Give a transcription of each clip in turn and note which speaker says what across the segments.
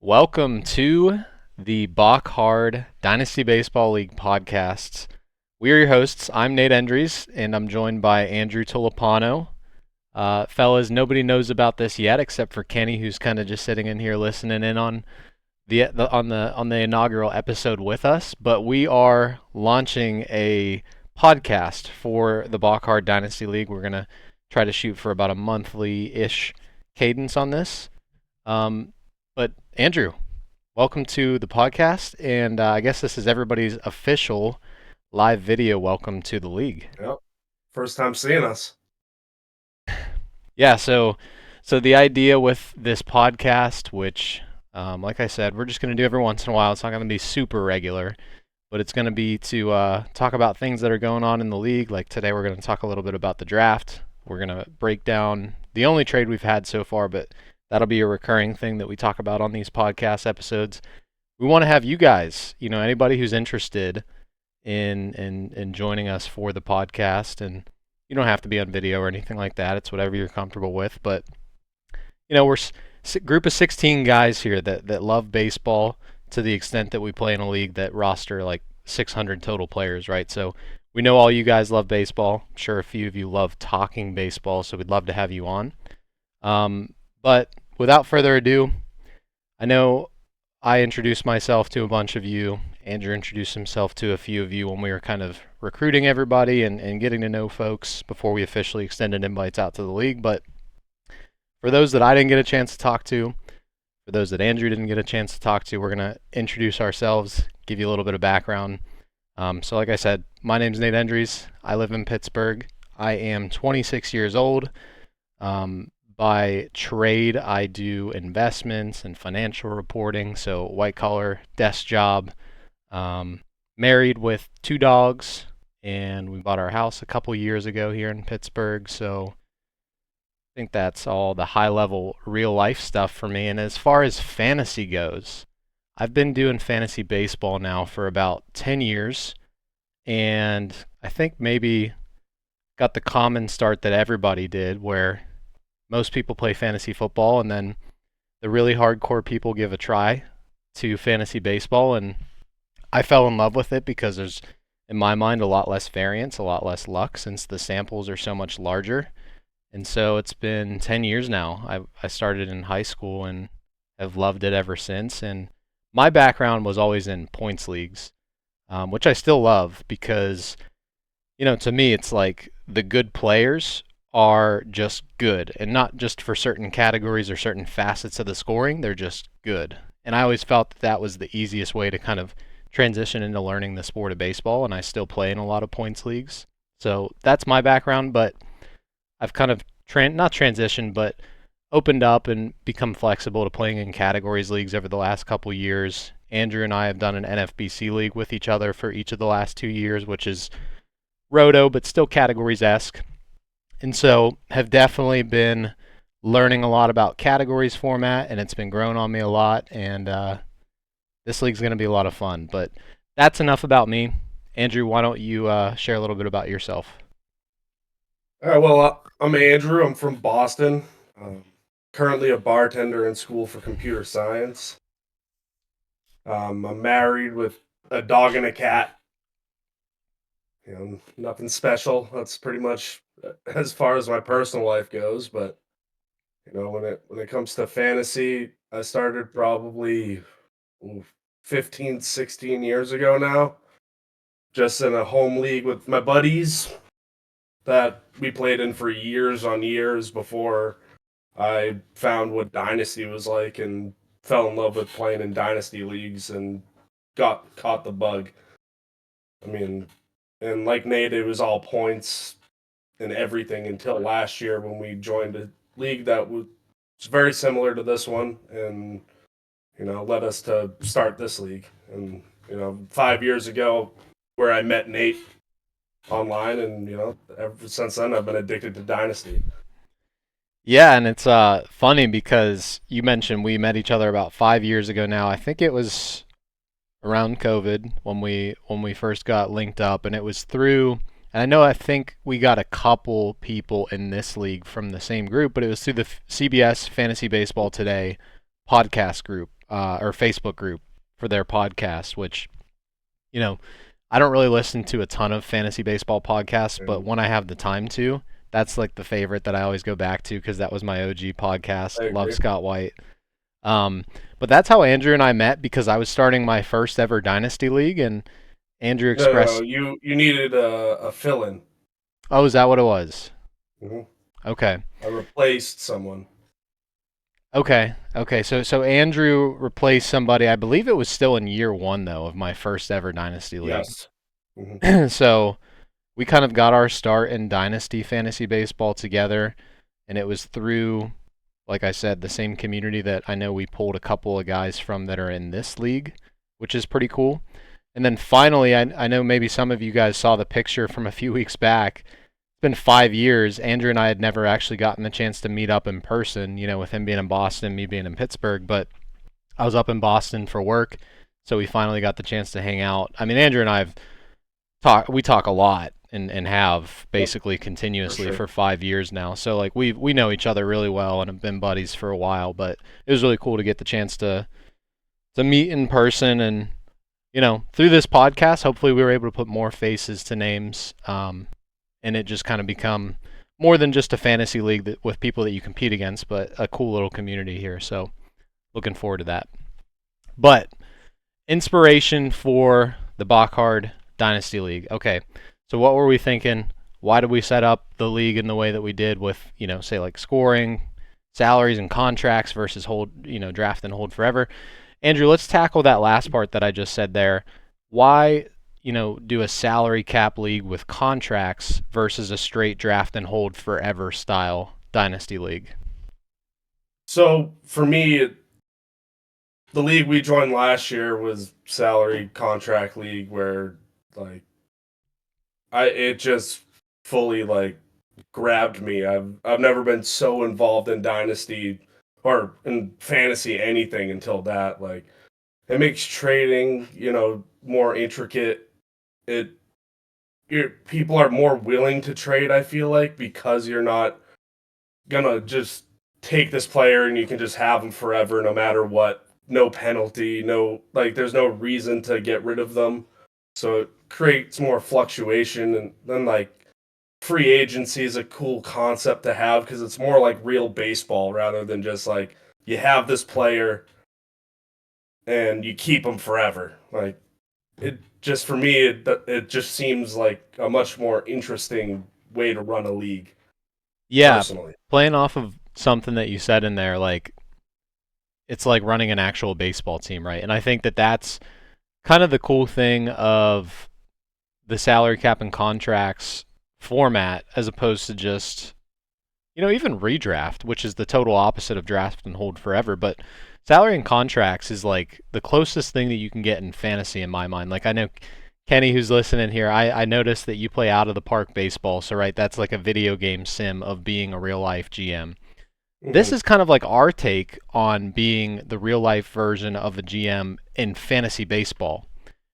Speaker 1: Welcome to the Balk Dynasty Baseball League podcasts. We are your hosts. I'm Nate Endries, and I'm joined by Andrew Tulipano. Fellas, nobody knows about this yet except for Kenny, who's kind of just sitting in here listening in on the inaugural episode with us. But we are launching a podcast for the Balk Dynasty League. We're gonna try to shoot for about a monthly-ish cadence on this. But Andrew, welcome to the podcast, and I guess this is everybody's official live video welcome to the league.
Speaker 2: Yep. First time seeing us.
Speaker 1: Yeah, so the idea with this podcast, which, like I said, we're just going to do every once in a while. It's not going to be super regular, but it's going to be to talk about things that are going on in the league. Like today, we're going to talk a little bit about the draft. We're going to break down the only trade we've had so far, but that'll be a recurring thing that we talk about on these podcast episodes. We want to have you guys, anybody who's interested in joining us for the podcast, and you don't have to be on video or anything like that. It's whatever you're comfortable with. But we're a group of 16 guys here that love baseball to the extent that we play in a league that roster like 600 total players, right? So we know all you guys love baseball. I'm sure a few of you love talking baseball, so we'd love to have you on. But without further ado, I know I introduced myself to a bunch of you. Andrew introduced himself to a few of you when we were kind of recruiting everybody and getting to know folks before we officially extended invites out to the league. But for those that I didn't get a chance to talk to, for those that Andrew didn't get a chance to talk to, we're going to introduce ourselves, give you a little bit of background. So like I said, my name's Nate Endries. I live in Pittsburgh. I am 26 years old. By trade, I do investments and financial reporting, so white collar desk job. Married with 2 dogs, and we bought our house a couple years ago here in Pittsburgh, so I think that's all the high level real life stuff for me. And as far as fantasy goes, I've been doing fantasy baseball now for about 10 years, and I think maybe got the common start that everybody did, where most people play fantasy football, and then the really hardcore people give a try to fantasy baseball, and I fell in love with it because there's, in my mind, a lot less variance, a lot less luck, since the samples are so much larger. And so it's been 10 years now. I started in high school and have loved it ever since. And my background was always in points leagues, which I still love because, to me, it's like the good players are just good, and not just for certain categories or certain facets of the scoring. They're just good. And I always felt that was the easiest way to kind of transition into learning the sport of baseball, and I still play in a lot of points leagues. So that's my background, but I've kind of not transitioned, but opened up and become flexible to playing in categories leagues over the last couple years. Andrew and I have done an NFBC league with each other for each of the last 2 years, which is roto, but still categories-esque. And so have definitely been learning a lot about categories format, and it's been growing on me a lot, and this league's going to be a lot of fun. But that's enough about me. Andrew, why don't you share a little bit about yourself?
Speaker 2: All right, well, I'm Andrew. I'm from Boston. Currently a bartender in school for computer science. I'm married with a dog and a cat. Nothing special. That's pretty much as far as my personal life goes. But when it comes to fantasy, I started probably 15, 16 years ago now, just in a home league with my buddies that we played in for years on years before I found what Dynasty was like and fell in love with playing in Dynasty leagues and got caught the bug. I mean, and like Nate, it was all points and everything until last year when we joined a league that was very similar to this one and led us to start this league. And 5 years ago, where I met Nate online, and ever since then I've been addicted to Dynasty.
Speaker 1: Yeah, and it's funny because you mentioned we met each other about 5 years ago now. I think it was around COVID when we first got linked up, and it was through. And I think we got a couple people in this league from the same group, but it was through the CBS Fantasy Baseball Today podcast group or Facebook group for their podcast, which you know I don't really listen to a ton of fantasy baseball podcasts, but
Speaker 2: And
Speaker 1: when I have the time to, that's like the favorite that I always go back to because that was my OG podcast.
Speaker 2: I
Speaker 1: Love
Speaker 2: agree.
Speaker 1: Scott White. Um, but that's how Andrew and I met because I was starting my first ever Dynasty league, and Andrew
Speaker 2: No,
Speaker 1: expressed,
Speaker 2: you needed a fill-in.
Speaker 1: "Oh, is that what it was?"
Speaker 2: Mhm.
Speaker 1: Okay.
Speaker 2: I replaced someone.
Speaker 1: Okay. So Andrew replaced somebody. I believe it was still in year one though of my first ever Dynasty league.
Speaker 2: Yes. Mhm.
Speaker 1: So we kind of got our start in Dynasty fantasy baseball together, and it was through, like I said, the same community that I know we pulled a couple of guys from that are in this league, which is pretty cool. And then finally, I know maybe some of you guys saw the picture from a few weeks back. It's been 5 years. Andrew and I had never actually gotten the chance to meet up in person, with him being in Boston, me being in Pittsburgh, but I was up in Boston for work, so we finally got the chance to hang out. I mean, Andrew and I have we talk a lot and have
Speaker 2: Yep,
Speaker 1: basically
Speaker 2: for
Speaker 1: continuously
Speaker 2: sure.
Speaker 1: for 5 years now. So like we know each other really well and have been buddies for a while, but it was really cool to get the chance to meet in person and through this podcast, hopefully we were able to put more faces to names, and it just kind of become more than just a fantasy league with people that you compete against, but a cool little community here. So looking forward to that. But inspiration for the Balk Dynasty League. Okay, so what were we thinking? Why did we set up the league in the way that we did with, say like scoring, salaries and contracts versus draft and hold forever? Andrew, let's tackle that last part that I just said there. Why, do a salary cap league with contracts versus a straight draft and hold forever style dynasty league?
Speaker 2: So for me, the league we joined last year was salary contract league where like I it just fully like grabbed me. I've never been so involved in dynasty or in fantasy anything until that. Like it makes trading, more intricate. It people are more willing to trade, I feel like, because you're not gonna just take this player and you can just have them forever no matter what. No penalty, no like there's no reason to get rid of them. So it creates more fluctuation and then like free agency is a cool concept to have because it's more like real baseball rather than just like you have this player and you keep them forever. Like it just for me it just seems like a much more interesting way to run a league
Speaker 1: Yeah,
Speaker 2: personally.
Speaker 1: playing off of something that you said in there, like it's like running an actual baseball team, right? And I think that that's kind of the cool thing of the salary cap and contracts format as opposed to just even redraft, which is the total opposite of draft and hold forever. But salary and contracts is like the closest thing that you can get in fantasy in my mind. Like I know Kenny, who's listening here, I noticed that you play out of the park baseball. So right, that's like a video game sim of being a real life GM. This
Speaker 2: Hmm.
Speaker 1: is kind of like our take on being the real life version of a GM in fantasy baseball,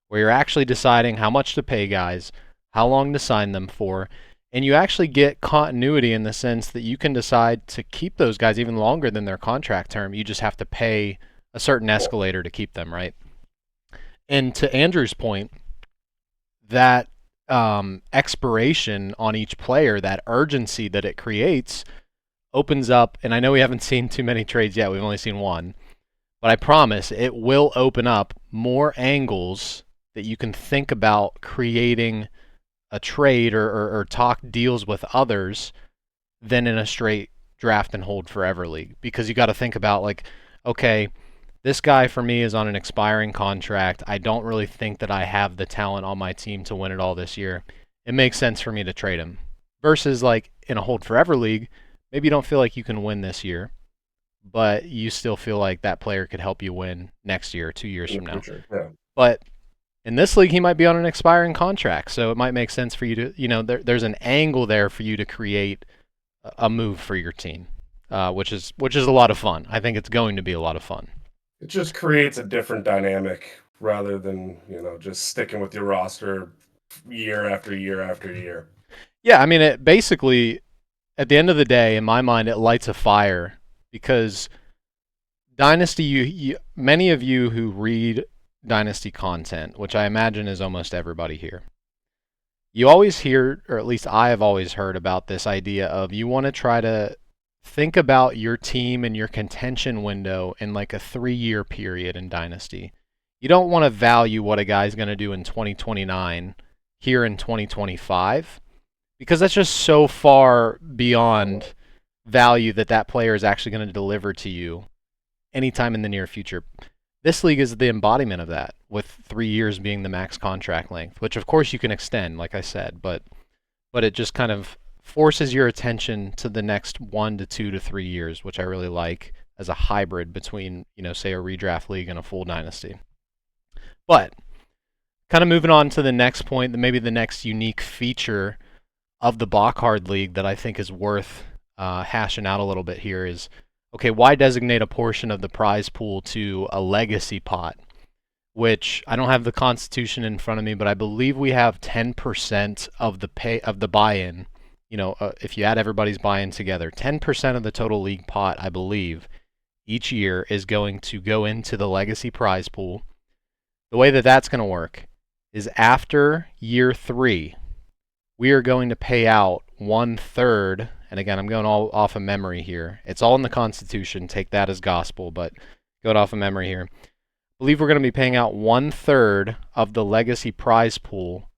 Speaker 1: where you're actually deciding how much to pay guys, how long to sign them for, and you actually get continuity in the sense that you can decide to keep those guys even longer than their contract term. You just have to pay a certain escalator to keep them, right? And to Andrew's point, that expiration on each player, that urgency that it creates, opens up. And I know we haven't seen too many trades yet, we've only seen one, but I promise it will open up more angles that you can think about creating a trade or talk deals with others than in a straight draft and hold forever league. Because you got to think about, like, okay, this guy for me is on an expiring contract. I don't really think that I have the talent on my team to win it all this year. It makes sense for me to trade him. Versus like in a hold forever league, maybe you don't feel like you can win this year, but you still feel like that player could help you win next year, 2 years
Speaker 2: In the
Speaker 1: from now.
Speaker 2: future. Yeah.
Speaker 1: But in this league, he might be on an expiring contract, so it might make sense for you to, there's an angle there for you to create a move for your team, which is a lot of fun. I think it's going to be a lot of fun.
Speaker 2: It just creates a different dynamic rather than, just sticking with your roster year after year after year.
Speaker 1: Yeah, I mean, it basically, at the end of the day, in my mind, it lights a fire because Dynasty, many of you who read Dynasty content, which I imagine is almost everybody here, you always hear, or at least I have always heard about this idea of you want to try to think about your team and your contention window in like a 3-year period in Dynasty. You don't want to value what a guy's going to do in 2029 here in 2025 because that's just so far beyond value that that player is actually going to deliver to you anytime in the near future. This league is the embodiment of that, with 3 years being the max contract length, which of course you can extend, like I said, but it just kind of forces your attention to the next 1 to 2 to 3 years, which I really like as a hybrid between, say a redraft league and a full dynasty. But kind of moving on to the next point, maybe the next unique feature of the Balk League that I think is worth hashing out a little bit here is, okay, why designate a portion of the prize pool to a legacy pot? Which I don't have the constitution in front of me, but I believe we have 10% of the buy-in. If you add everybody's buy-in together, 10% of the total league pot, I believe, each year is going to go into the legacy prize pool. The way that that's going to work is after year 3, we are going to pay out 1/3. And again, I'm going all off of memory here. It's all in the Constitution. Take that as gospel, but going off of memory here. I believe we're going to be paying out 1/3 of the legacy prize pool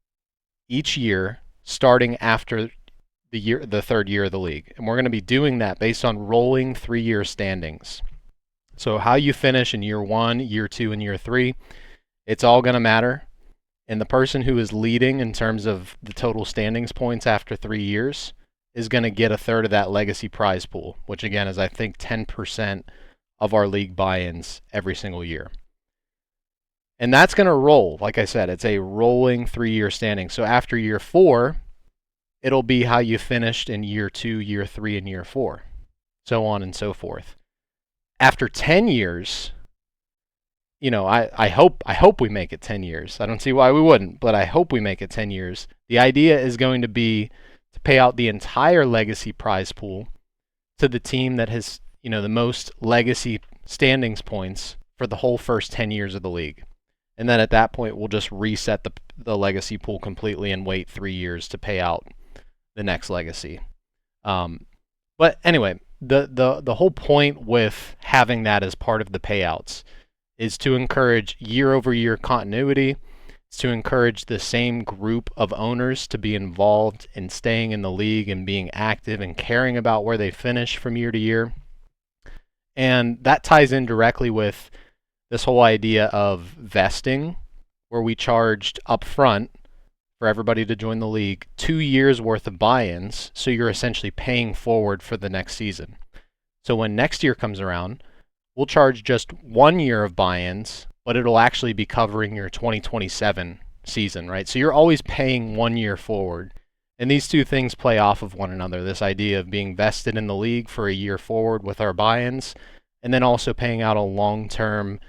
Speaker 1: each year, starting after the 3rd year of the league. And we're going to be doing that based on rolling 3-year standings. So how you finish in year 1, year 2, and year 3, it's all going to matter. And the person who is leading in terms of the total standings points after 3 years is going to get 1/3 of that legacy prize pool, which again is I think 10% of our league buy-ins every single year. And that's going to roll. Like I said, it's a rolling 3-year standing. So after year 4, it'll be how you finished in year 2, year 3, and year 4, so on and so forth. After 10 years, I hope we make it 10 years. I don't see why we wouldn't, but I hope we make it 10 years. The idea is going to be to pay out the entire legacy prize pool to the team that has, the most legacy standings points for the whole first 10 years of the league. And then at that point, we'll just reset the legacy pool completely and wait 3 years to pay out the next legacy. But anyway, the whole point with having that as part of the payouts is to encourage year-over-year continuity. It's to encourage the same group of owners to be involved in staying in the league and being active and caring about where they finish from year to year. And that ties in directly with this whole idea of vesting, where we charged up front for everybody to join the league 2 years worth of buy-ins, so you're essentially paying forward for the next season. So when next year comes around, we'll charge just 1 year of buy-ins, but it'll actually be covering your 2027 season, right? So you're always paying 1 year forward. And these two things play off of one another, this idea of being vested in the league for a year forward with our buy-ins, and then also paying out a long-term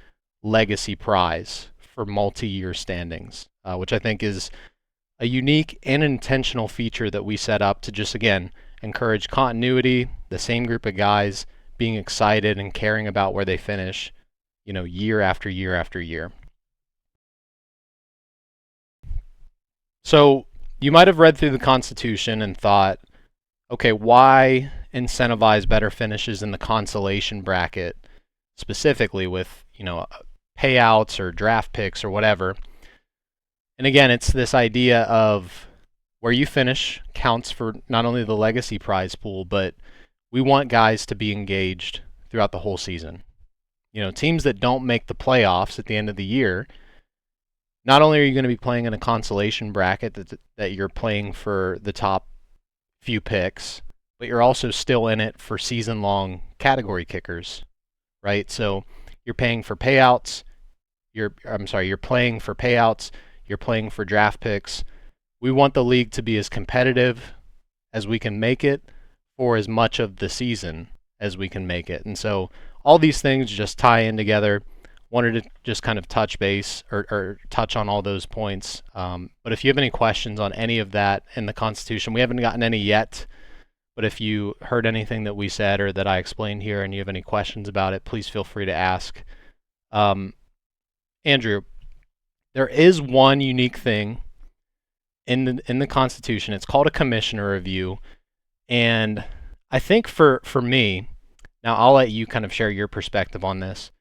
Speaker 1: legacy prize for multi-year standings, which I think is a unique and intentional feature that we set up to just, again, encourage continuity, the same group of guys being excited and caring about where they finish, year after year after year. So you might have read through the Constitution and thought, okay, why incentivize better finishes in the consolation bracket, specifically with, payouts or draft picks or whatever? And again, it's this idea of where you finish counts for not only the legacy prize pool, but we want guys to be engaged throughout the whole season. Teams that don't make the playoffs at the end of the year, not only are you going to be playing in a consolation bracket that you're playing for the top few picks, but you're also still in it for season-long category kickers, right? So you're paying for payouts. You're playing for payouts. You're playing for draft picks. We want the league to be as competitive as we can make it for as much of the season as we can make it. And so all these things just tie in together. Wanted to just kind of touch base or touch on all those points. But if you have any questions on any of that in the Constitution, we haven't gotten any yet, But if you heard anything that we said or that I explained here and you have any questions about it, please feel free to ask. Um, Andrew, there is one unique thing in the Constitution. It's called a commissioner review, and I think for me, now I'll let you kind of share your perspective on this.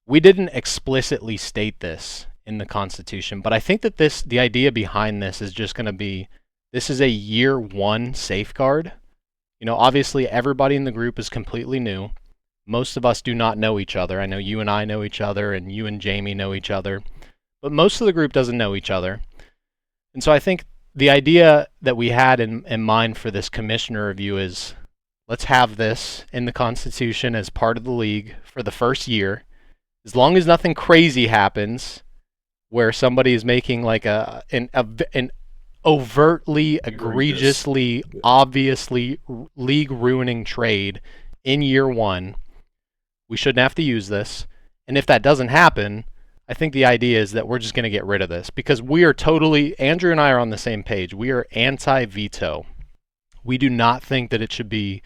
Speaker 1: We didn't explicitly state this in the Constitution, but I think that the idea behind this is just going to be this is a year one safeguard. Obviously everybody in the group is completely new. Most of us do not know each other. I know you and I know each other, and you and Jamie know each other, but most of the group doesn't know each other. And so I think the idea that we had in mind for this commissioner review is let's have this in the Constitution as part of the league for the first year. As long as nothing crazy happens where somebody is making like an overtly, egregiously, obviously league ruining trade in year one, we shouldn't have to use this. And if that doesn't happen, I think the idea is that we're just going to get rid of this because we are totally, Andrew and I are on the same page. We are anti-veto. We do not think that it should be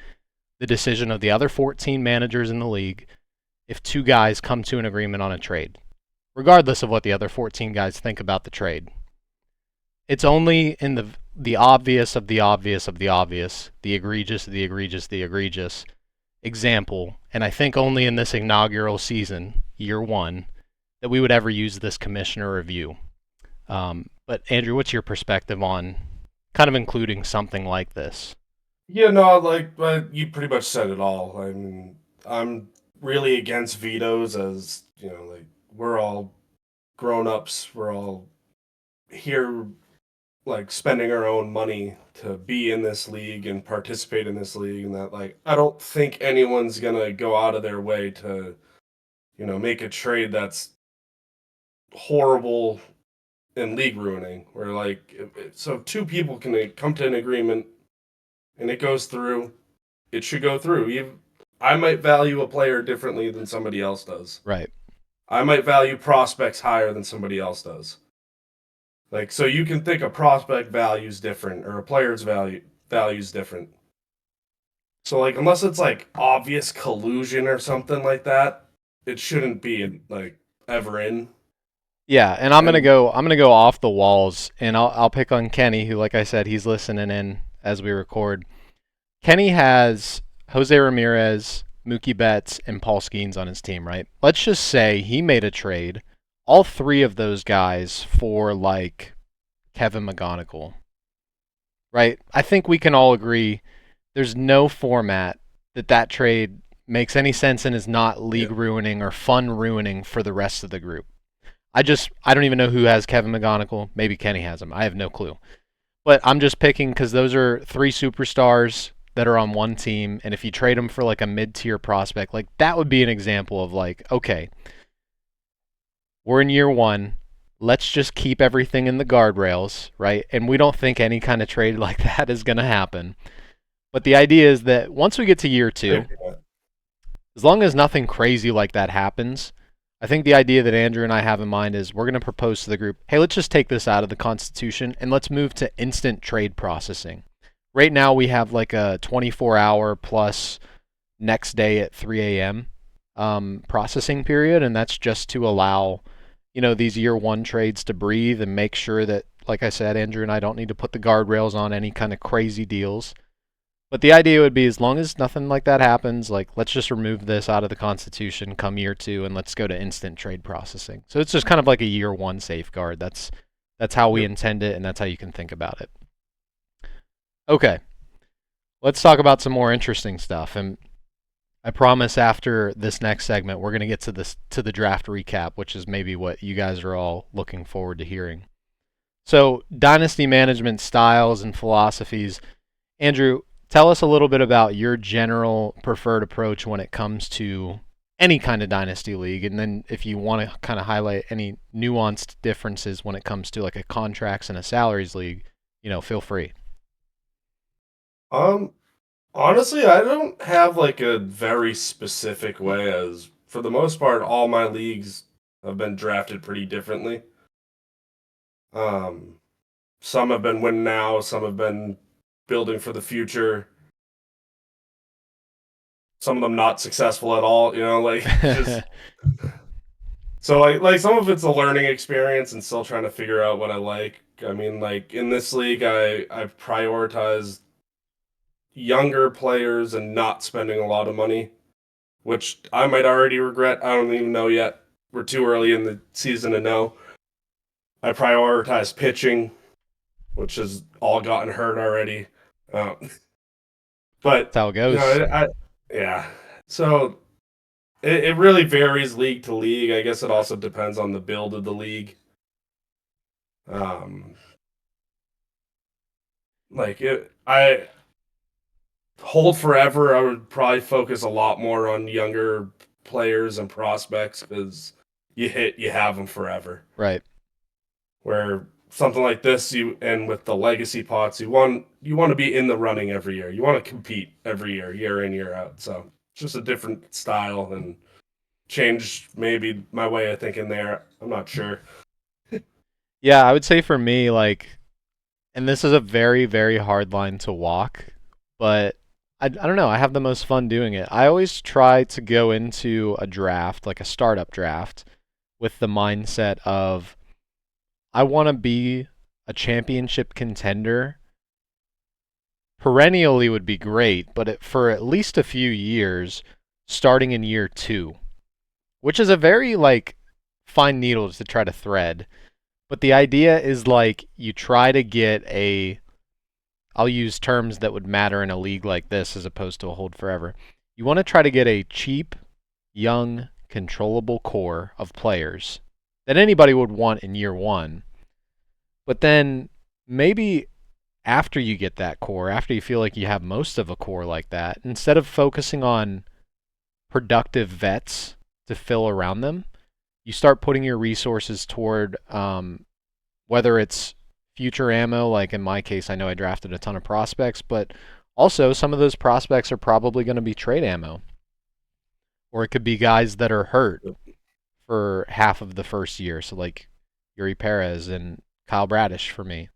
Speaker 1: the decision of the other 14 managers in the league if two guys come to an agreement on a trade, regardless of what the other 14 guys think about the trade. It's only in the obvious of the obvious of the obvious, the egregious of the egregious, the egregious example, and I think only in this inaugural season, year one, that we would ever use this commissioner review. But Andrew, what's your perspective on kind of including something like this?
Speaker 2: Yeah, no, you pretty much said it all. I mean, I'm really against vetoes, as like we're all grown-ups. We're all here, like spending our own money to be in this league and participate in this league, and that like I don't think anyone's gonna go out of their way to make a trade that's horrible and league ruining. Where like so if two people can come to an agreement and it goes through, it should go through. I might value a player differently than somebody else does.
Speaker 1: Right.
Speaker 2: I might value prospects higher than somebody else does. Like, so you can think a prospect value's different or a player's value's different. So like unless it's like obvious collusion or something like that, it shouldn't be like ever in.
Speaker 1: Yeah, and I'm gonna
Speaker 2: And
Speaker 1: go. I'm gonna go off the walls, and I'll pick on Kenny, who, like I said, he's listening in as we record. Kenny has Jose Ramirez, Mookie Betts, and Paul Skeens on his team, right? Let's just say he made a trade, all three of those guys for like Kevin McGonigal, right? I think we can all agree there's no format that trade makes any sense and is not league
Speaker 2: yeah,
Speaker 1: ruining or fun ruining for the rest of the group. I don't even know who has Kevin McGonigal. Maybe Kenny has him. I have no clue. But I'm just picking because those are three superstars that are on one team, and if you trade them for like a mid-tier prospect, like that would be an example of like, okay, we're in year one. Let's just keep everything in the guardrails, right? And we don't think any kind of trade like that is going to happen. But the idea is that once we get to year two, as long as nothing crazy like that happens, I think the idea that Andrew and I have in mind is we're going to propose to the group, hey, let's just take this out of the Constitution and let's move to instant trade processing. Right now we have like a 24-hour plus next day at 3 a.m. Processing period, and that's just to allow, these year one trades to breathe and make sure that, like I said, Andrew and I don't need to put the guardrails on any kind of crazy deals. But the idea would be as long as nothing like that happens, like let's just remove this out of the Constitution come year two and let's go to instant trade processing. So it's just kind of like a year one safeguard. That's how we
Speaker 2: yep.
Speaker 1: intend it, and that's how you can think about it. Okay, let's talk about some more interesting stuff. And I promise after this next segment we're gonna get to the draft recap, which is maybe what you guys are all looking forward to hearing. So dynasty management styles and philosophies. Andrew, tell us a little bit about your general preferred approach when it comes to any kind of dynasty league, and then if you want to kind of highlight any nuanced differences when it comes to like a contracts and a salaries league, feel free.
Speaker 2: um honestly, I don't have like a very specific way, as for the most part all my leagues have been drafted pretty differently. Um some have been win now, some have been building for the future. some of them not successful at all. Like just so like some of it's a learning experience and still trying to figure out what I like. I mean, like in this league, I've prioritized younger players and not spending a lot of money, which I might already regret. I don't even know yet. We're too early in the season to know. I prioritize pitching, which has all gotten hurt already. Um,
Speaker 1: That's
Speaker 2: but
Speaker 1: how it
Speaker 2: you
Speaker 1: goes.
Speaker 2: know, yeah. So it really varies league to league. I guess it also depends on the build of the league. Um, I hold forever. I would probably focus a lot more on younger players and prospects because you have them forever.
Speaker 1: Right.
Speaker 2: Where something like this, and with the legacy pots, you want to be in the running every year. You want to compete every year, year in year out. So just a different style and change maybe my way of thinking there. I'm not sure.
Speaker 1: Yeah, I would say for me, like, and this is a very, very hard line to walk, but I don't know. I have the most fun doing it. I always try to go into a draft, like a startup draft, with the mindset of I want to be a championship contender. Perennially would be great, but for at least a few years, starting in year 2, which is a very like fine needle to try to thread. But the idea is like you try to get a I'll use terms that would matter in a league like this as opposed to a hold forever. You want to try to get a cheap, young, controllable core of players that anybody would want in year 1. But then maybe after you get that core, after you feel like you have most of a core like that, instead of focusing on productive vets to fill around them, you start putting your resources toward whether it's future ammo, like in my case, I know I drafted a ton of prospects, but also some of those prospects are probably going to be trade ammo. Or it could be guys that are hurt for half of the first year. So like Yuri Perez and Kyle Bradish for me.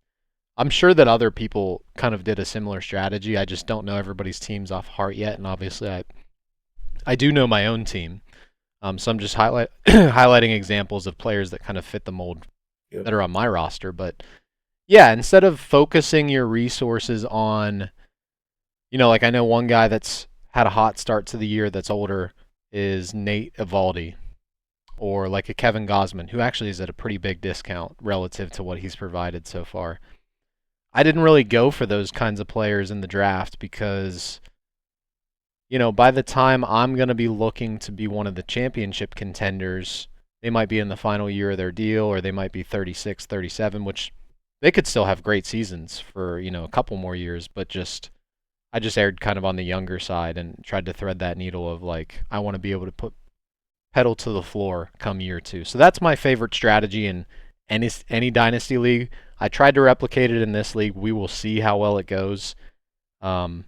Speaker 1: I'm sure that other people kind of did a similar strategy. I just don't know everybody's teams off heart yet, and obviously I do know my own team. So I'm just highlighting examples of players that kind of fit the mold
Speaker 2: Yep.
Speaker 1: that are on my roster. But yeah, instead of focusing your resources on, like I know one guy that's had a hot start to the year that's older is Nate Evaldi, or like a Kevin Gosman, who actually is at a pretty big discount relative to what he's provided so far. I didn't really go for those kinds of players in the draft because, by the time I'm going to be looking to be one of the championship contenders, they might be in the final year of their deal, or they might be 36, 37, which they could still have great seasons for, a couple more years, but I just erred kind of on the younger side and tried to thread that needle of like, I want to be able to put pedal to the floor come year 2. So that's my favorite strategy in any Dynasty league. I tried to replicate it in this league. We will see how well it goes. But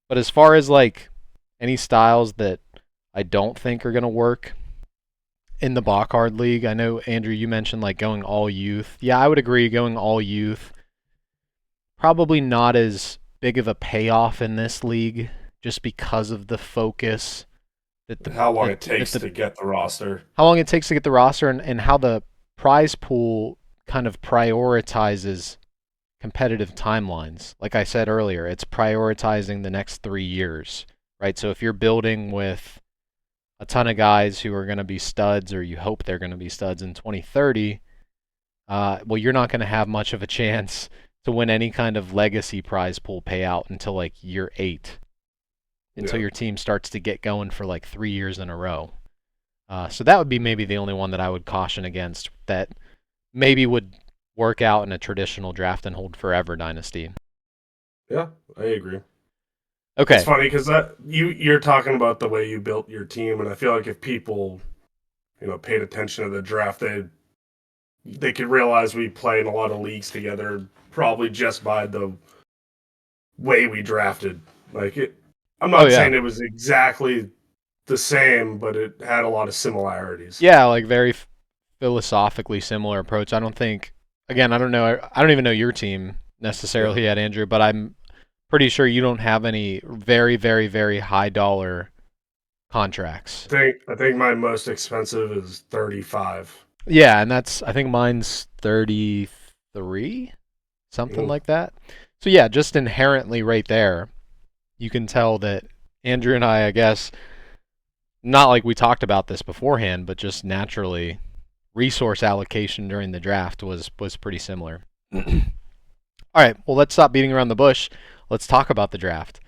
Speaker 1: as far as like any styles that I don't think are going to work in the Balk League, I know, Andrew, you mentioned like going all youth. Yeah, I would agree going all youth. Probably not as big of a payoff in this league just because of the focus
Speaker 2: How long it takes to get the roster.
Speaker 1: How long it takes to get the roster and how the prize pool kind of prioritizes competitive timelines. Like I said earlier, it's prioritizing the next 3 years, right? So if you're building with a ton of guys who are going to be studs, or you hope they're going to be studs in 2030, well, you're not going to have much of a chance to win any kind of legacy prize pool payout until like year 8, until your team starts to get going for like 3 years in a row. So that would be maybe the only one that I would caution against that maybe would work out in a traditional draft and hold forever dynasty.
Speaker 2: Yeah, I agree.
Speaker 1: Okay.
Speaker 2: It's funny because you're talking about the way you built your team, and I feel like if people, paid attention to the draft, they could realize we play in a lot of leagues together, probably just by the way we drafted. Like it, I'm not saying it was exactly the same, but it had a lot of similarities.
Speaker 1: Yeah, like very philosophically similar approach. I don't think. Again, I don't know. I don't even know your team necessarily yet, Andrew, but I'm pretty sure you don't have any very, very, very high dollar contracts.
Speaker 2: I think my most expensive is 35.
Speaker 1: Yeah, and I think mine's 33, something
Speaker 2: Mm.
Speaker 1: like that. So yeah, just inherently right there, you can tell that Andrew and I guess, not like we talked about this beforehand, but just naturally, resource allocation during the draft was pretty similar. All right, well, let's stop beating around the bush. Let's talk about the draft.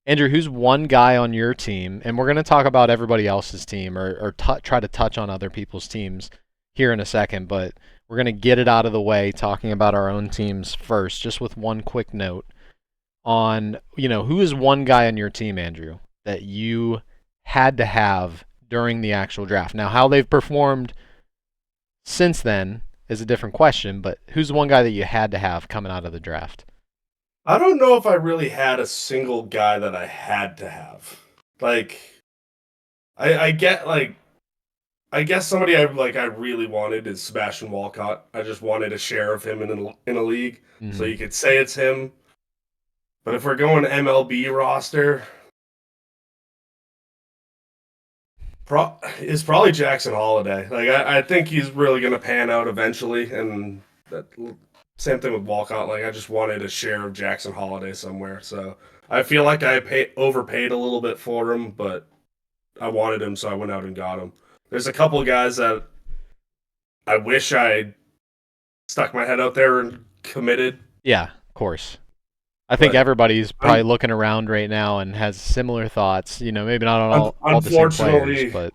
Speaker 1: Andrew, who's one guy on your team? And we're going to talk about everybody else's team or try to touch on other people's teams here in a second, but we're going to get it out of the way talking about our own teams first, just with one quick note on, who is one guy on your team, Andrew, that you had to have during the actual draft. Now, how they've performed since then is a different question, but who's the one guy that you had to have coming out of the draft?
Speaker 2: I don't know if I really had a single guy that I had to have. Like, I get like I guess somebody I really wanted is Sebastian Walcott. I just wanted a share of him in a league, so
Speaker 1: Mm-hmm.
Speaker 2: you could say it's him. But if we're going MLB roster, it's probably Jackson Holiday. Like I think he's really going to pan out eventually, and that same thing with Walcott. Like I just wanted a share of Jackson Holiday somewhere, so I feel like overpaid a little bit for him, but I wanted him, so I went out and got him. There's a couple of guys that I wish I stuck my head out there and committed,
Speaker 1: Yeah, of course. I think
Speaker 2: but
Speaker 1: everybody's probably
Speaker 2: un-
Speaker 1: looking around right now and has similar thoughts. Maybe not on all the same players,
Speaker 2: unfortunately,
Speaker 1: but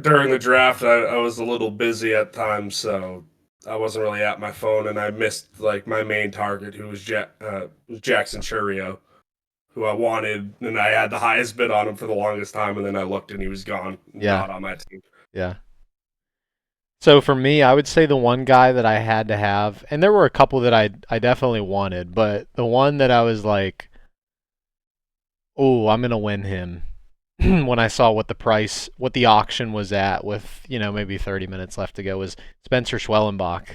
Speaker 2: during the draft, I was a little busy at times, so I wasn't really at my phone, and I missed like my main target, who was Jackson Churio, who I wanted, and I had the highest bid on him for the longest time, and then I looked and he was gone,
Speaker 1: yeah,
Speaker 2: not on my team.
Speaker 1: yeah. So for me, I would say the one guy that I had to have, and there were a couple that I definitely wanted, but the one that I was like, oh, I'm gonna win him when I saw what the auction was at with maybe 30 minutes left to go was Spencer Schwellenbach,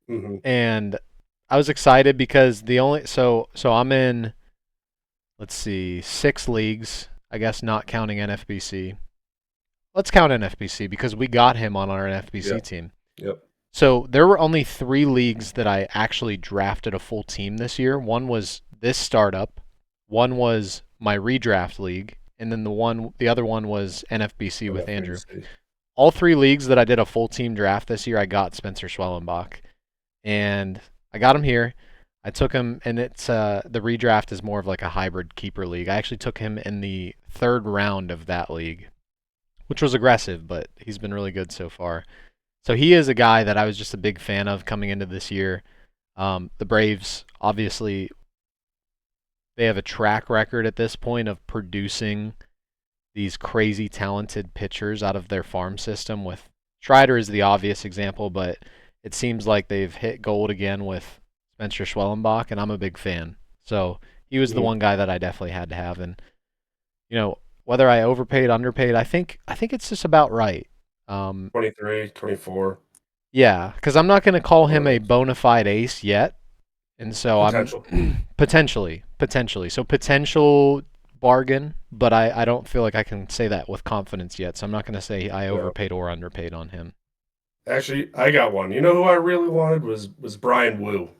Speaker 2: Hmm.
Speaker 1: and I was excited because the only so I'm in, let's see, 6 leagues, I guess not counting NFBC. Let's count NFBC because we got him on our NFBC
Speaker 2: Yep,
Speaker 1: team.
Speaker 2: yep,
Speaker 1: So there were only 3 leagues that I actually drafted a full team this year. One was this startup, one was my redraft league, and then the other one was NFBC with Andrew.
Speaker 2: NFBC.
Speaker 1: All 3 leagues that I did a full team draft this year, I got Spencer Schwellenbach, and I got him here. I took him, and it's the redraft is more of like a hybrid keeper league. I actually took him in the 3rd round of that league, which was aggressive, but he's been really good so far. So he is a guy that I was just a big fan of coming into this year. The Braves, obviously, they have a track record at this point of producing these crazy talented pitchers out of their farm system. With Strider is the obvious example, but it seems like they've hit gold again with Spencer Schwellenbach, and I'm a big fan. So he was the
Speaker 2: Mhm.
Speaker 1: one guy that I definitely had to have, and whether I overpaid, underpaid, I think it's just about right. Um,
Speaker 2: 23, 24,
Speaker 1: yeah, because I'm not going to call
Speaker 2: one of
Speaker 1: him a
Speaker 2: those.
Speaker 1: bona fide ace yet, and so I'm
Speaker 2: Potential.
Speaker 1: potentially, so potential bargain, but I don't feel like I can say that with confidence yet. So I'm not going to say I
Speaker 2: Yeah.
Speaker 1: overpaid or underpaid on him.
Speaker 2: Actually, I got one. You know who I really wanted was Brian Wu.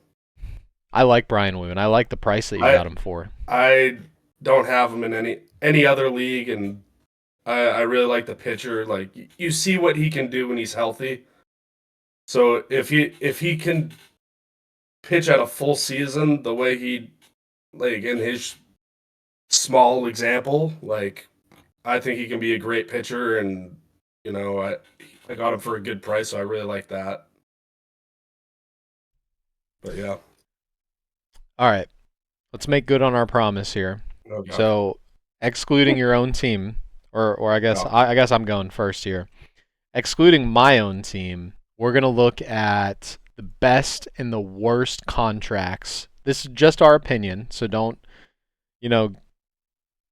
Speaker 1: I like Brian Wu, and I like the price that you
Speaker 2: I
Speaker 1: got him for.
Speaker 2: I don't have him in any other league, and I really like the pitcher. Like you see what he can do when he's healthy. So if he can pitch at a full season the way he like in his small example, like I think he can be a great pitcher, and I got him for a good price, so I really like that. But yeah,
Speaker 1: All right, let's make good on our promise here.
Speaker 2: oh god,
Speaker 1: So, excluding your own team, or I guess
Speaker 2: no,
Speaker 1: I guess I'm going first here. Excluding my own team, we're going to look at the best and the worst contracts. This is just our opinion, so don't, you know,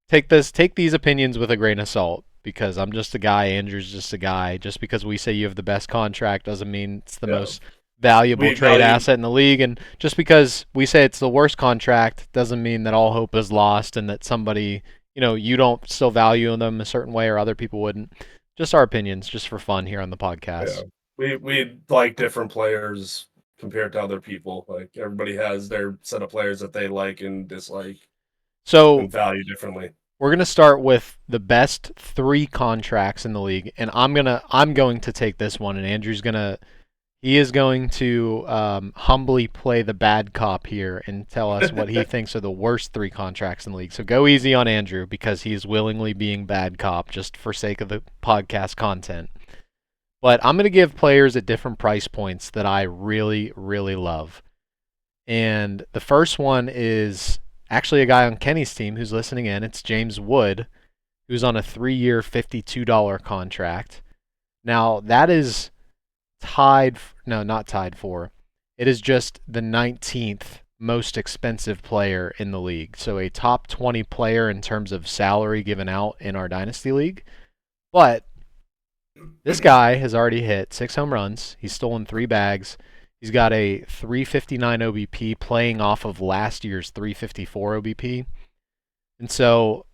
Speaker 1: take these opinions with a grain of salt because I'm just a guy, Andrew's just a guy. Just because we say you have the best contract doesn't mean it's the
Speaker 2: yeah,
Speaker 1: most valuable
Speaker 2: we
Speaker 1: trade
Speaker 2: value
Speaker 1: asset in the league, and just because we say it's the worst contract doesn't mean that all hope is lost and that somebody, you don't still value them a certain way or other people wouldn't. Just our opinions, just for fun here on the
Speaker 2: Yeah.
Speaker 1: podcast.
Speaker 2: We like different players compared to other people. Like everybody has their set of players that they like and dislike
Speaker 1: So
Speaker 2: and value differently.
Speaker 1: we're gonna start with the best 3 contracts in the league, and I'm going to take this one, and he is going to humbly play the bad cop here and tell us what he thinks are the worst 3 contracts in the league. So go easy on Andrew because he is willingly being bad cop just for sake of the podcast content. But I'm going to give players at different price points that I really, really love. And the first one is actually a guy on Kenny's team who's listening in. It's James Wood, who's on a 3-year, $52 contract. Now, that is no, not tied for. It is just the 19th most expensive player in the league. So a top 20 player in terms of salary given out in our Dynasty League. But this guy has already hit 6 home runs. He's stolen 3 bags. He's got a 359 OBP playing off of last year's 354 OBP. And so,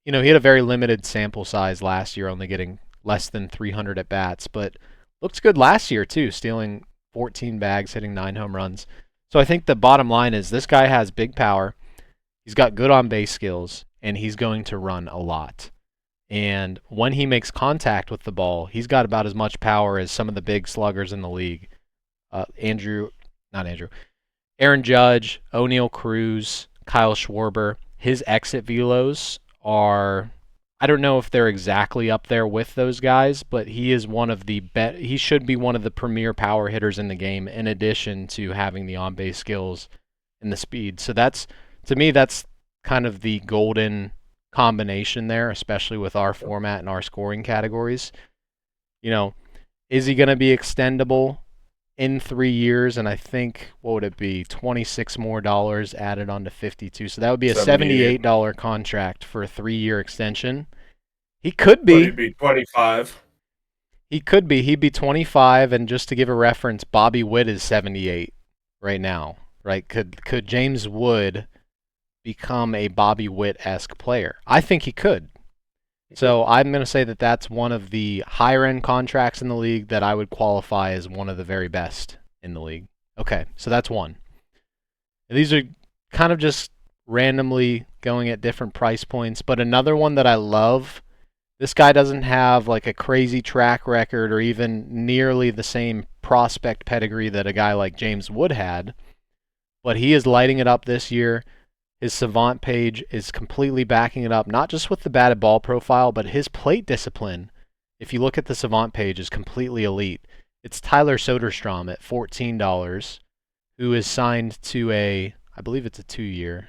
Speaker 1: he had a very limited sample size last year, only getting less than 300 at bats, but looked good last year too, stealing 14 bags, hitting 9 home runs. So I think the bottom line is this guy has big power. He's got good on base skills, and he's going to run a lot. And when he makes contact with the ball, he's got about as much power as some of the big sluggers in the league. Aaron Judge, O'Neal Cruz, Kyle Schwarber. His exit velos are, I don't know if they're exactly up there with those guys, but he is he should be one of the premier power hitters in the game in addition to having the on-base skills and the speed. So to me, that's kind of the golden combination there, especially with our format and our scoring categories. Is he going to be extendable in 3 years? And I think, what would it be, $26 more added on to 52. So that would be a $78 contract for a 3-year extension. He could
Speaker 2: But
Speaker 1: be.
Speaker 2: he'd be 25.
Speaker 1: He could be. He'd be 25, and just to give a reference, Bobby Witt is 78 right now. Right? Could James Wood become a Bobby Witt-esque player? I think he could. So I'm going to say that that's one of the higher-end contracts in the league that I would qualify as one of the very best in the league. Okay, so that's one. And these are kind of just randomly going at different price points, but another one that I love, this guy doesn't have like a crazy track record or even nearly the same prospect pedigree that a guy like James Wood had, but he is lighting it up this year. His Savant page is completely backing it up, not just with the batted ball profile, but his plate discipline. If you look at the Savant page, is completely elite. It's Tyler Soderstrom at $14, who is signed to I believe it's a 2-year,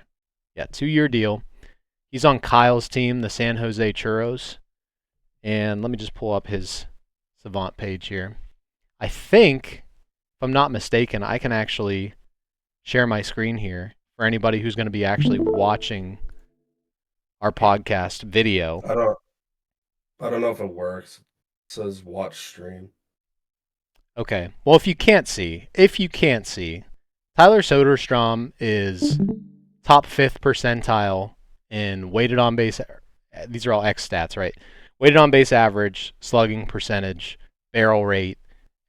Speaker 1: 2-year deal. He's on Kyle's team, the San Jose Churros. And let me just pull up his Savant page here. I think, if I'm not mistaken, I can actually share my screen here for anybody who's going to be actually watching our podcast video.
Speaker 2: I don't know if it works. It says watch stream.
Speaker 1: Okay. Well, if you can't see, Tyler Soderstrom is top 5th percentile in weighted on base. These are all X stats, right? Weighted on base average, slugging percentage, barrel rate,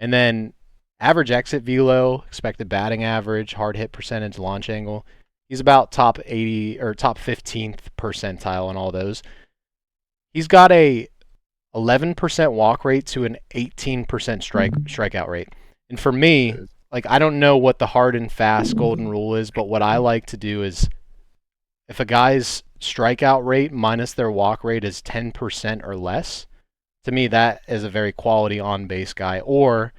Speaker 1: and then average exit velo, expected batting average, hard hit percentage, launch angle. He's about top 80 or top 15th percentile in all those. He's got a 11% walk rate to an 18% strikeout rate. And for me, like, I don't know what the hard and fast golden rule is, but what I like to do is if a guy's strikeout rate minus their walk rate is 10% or less, to me that is a very quality on-base guy. Or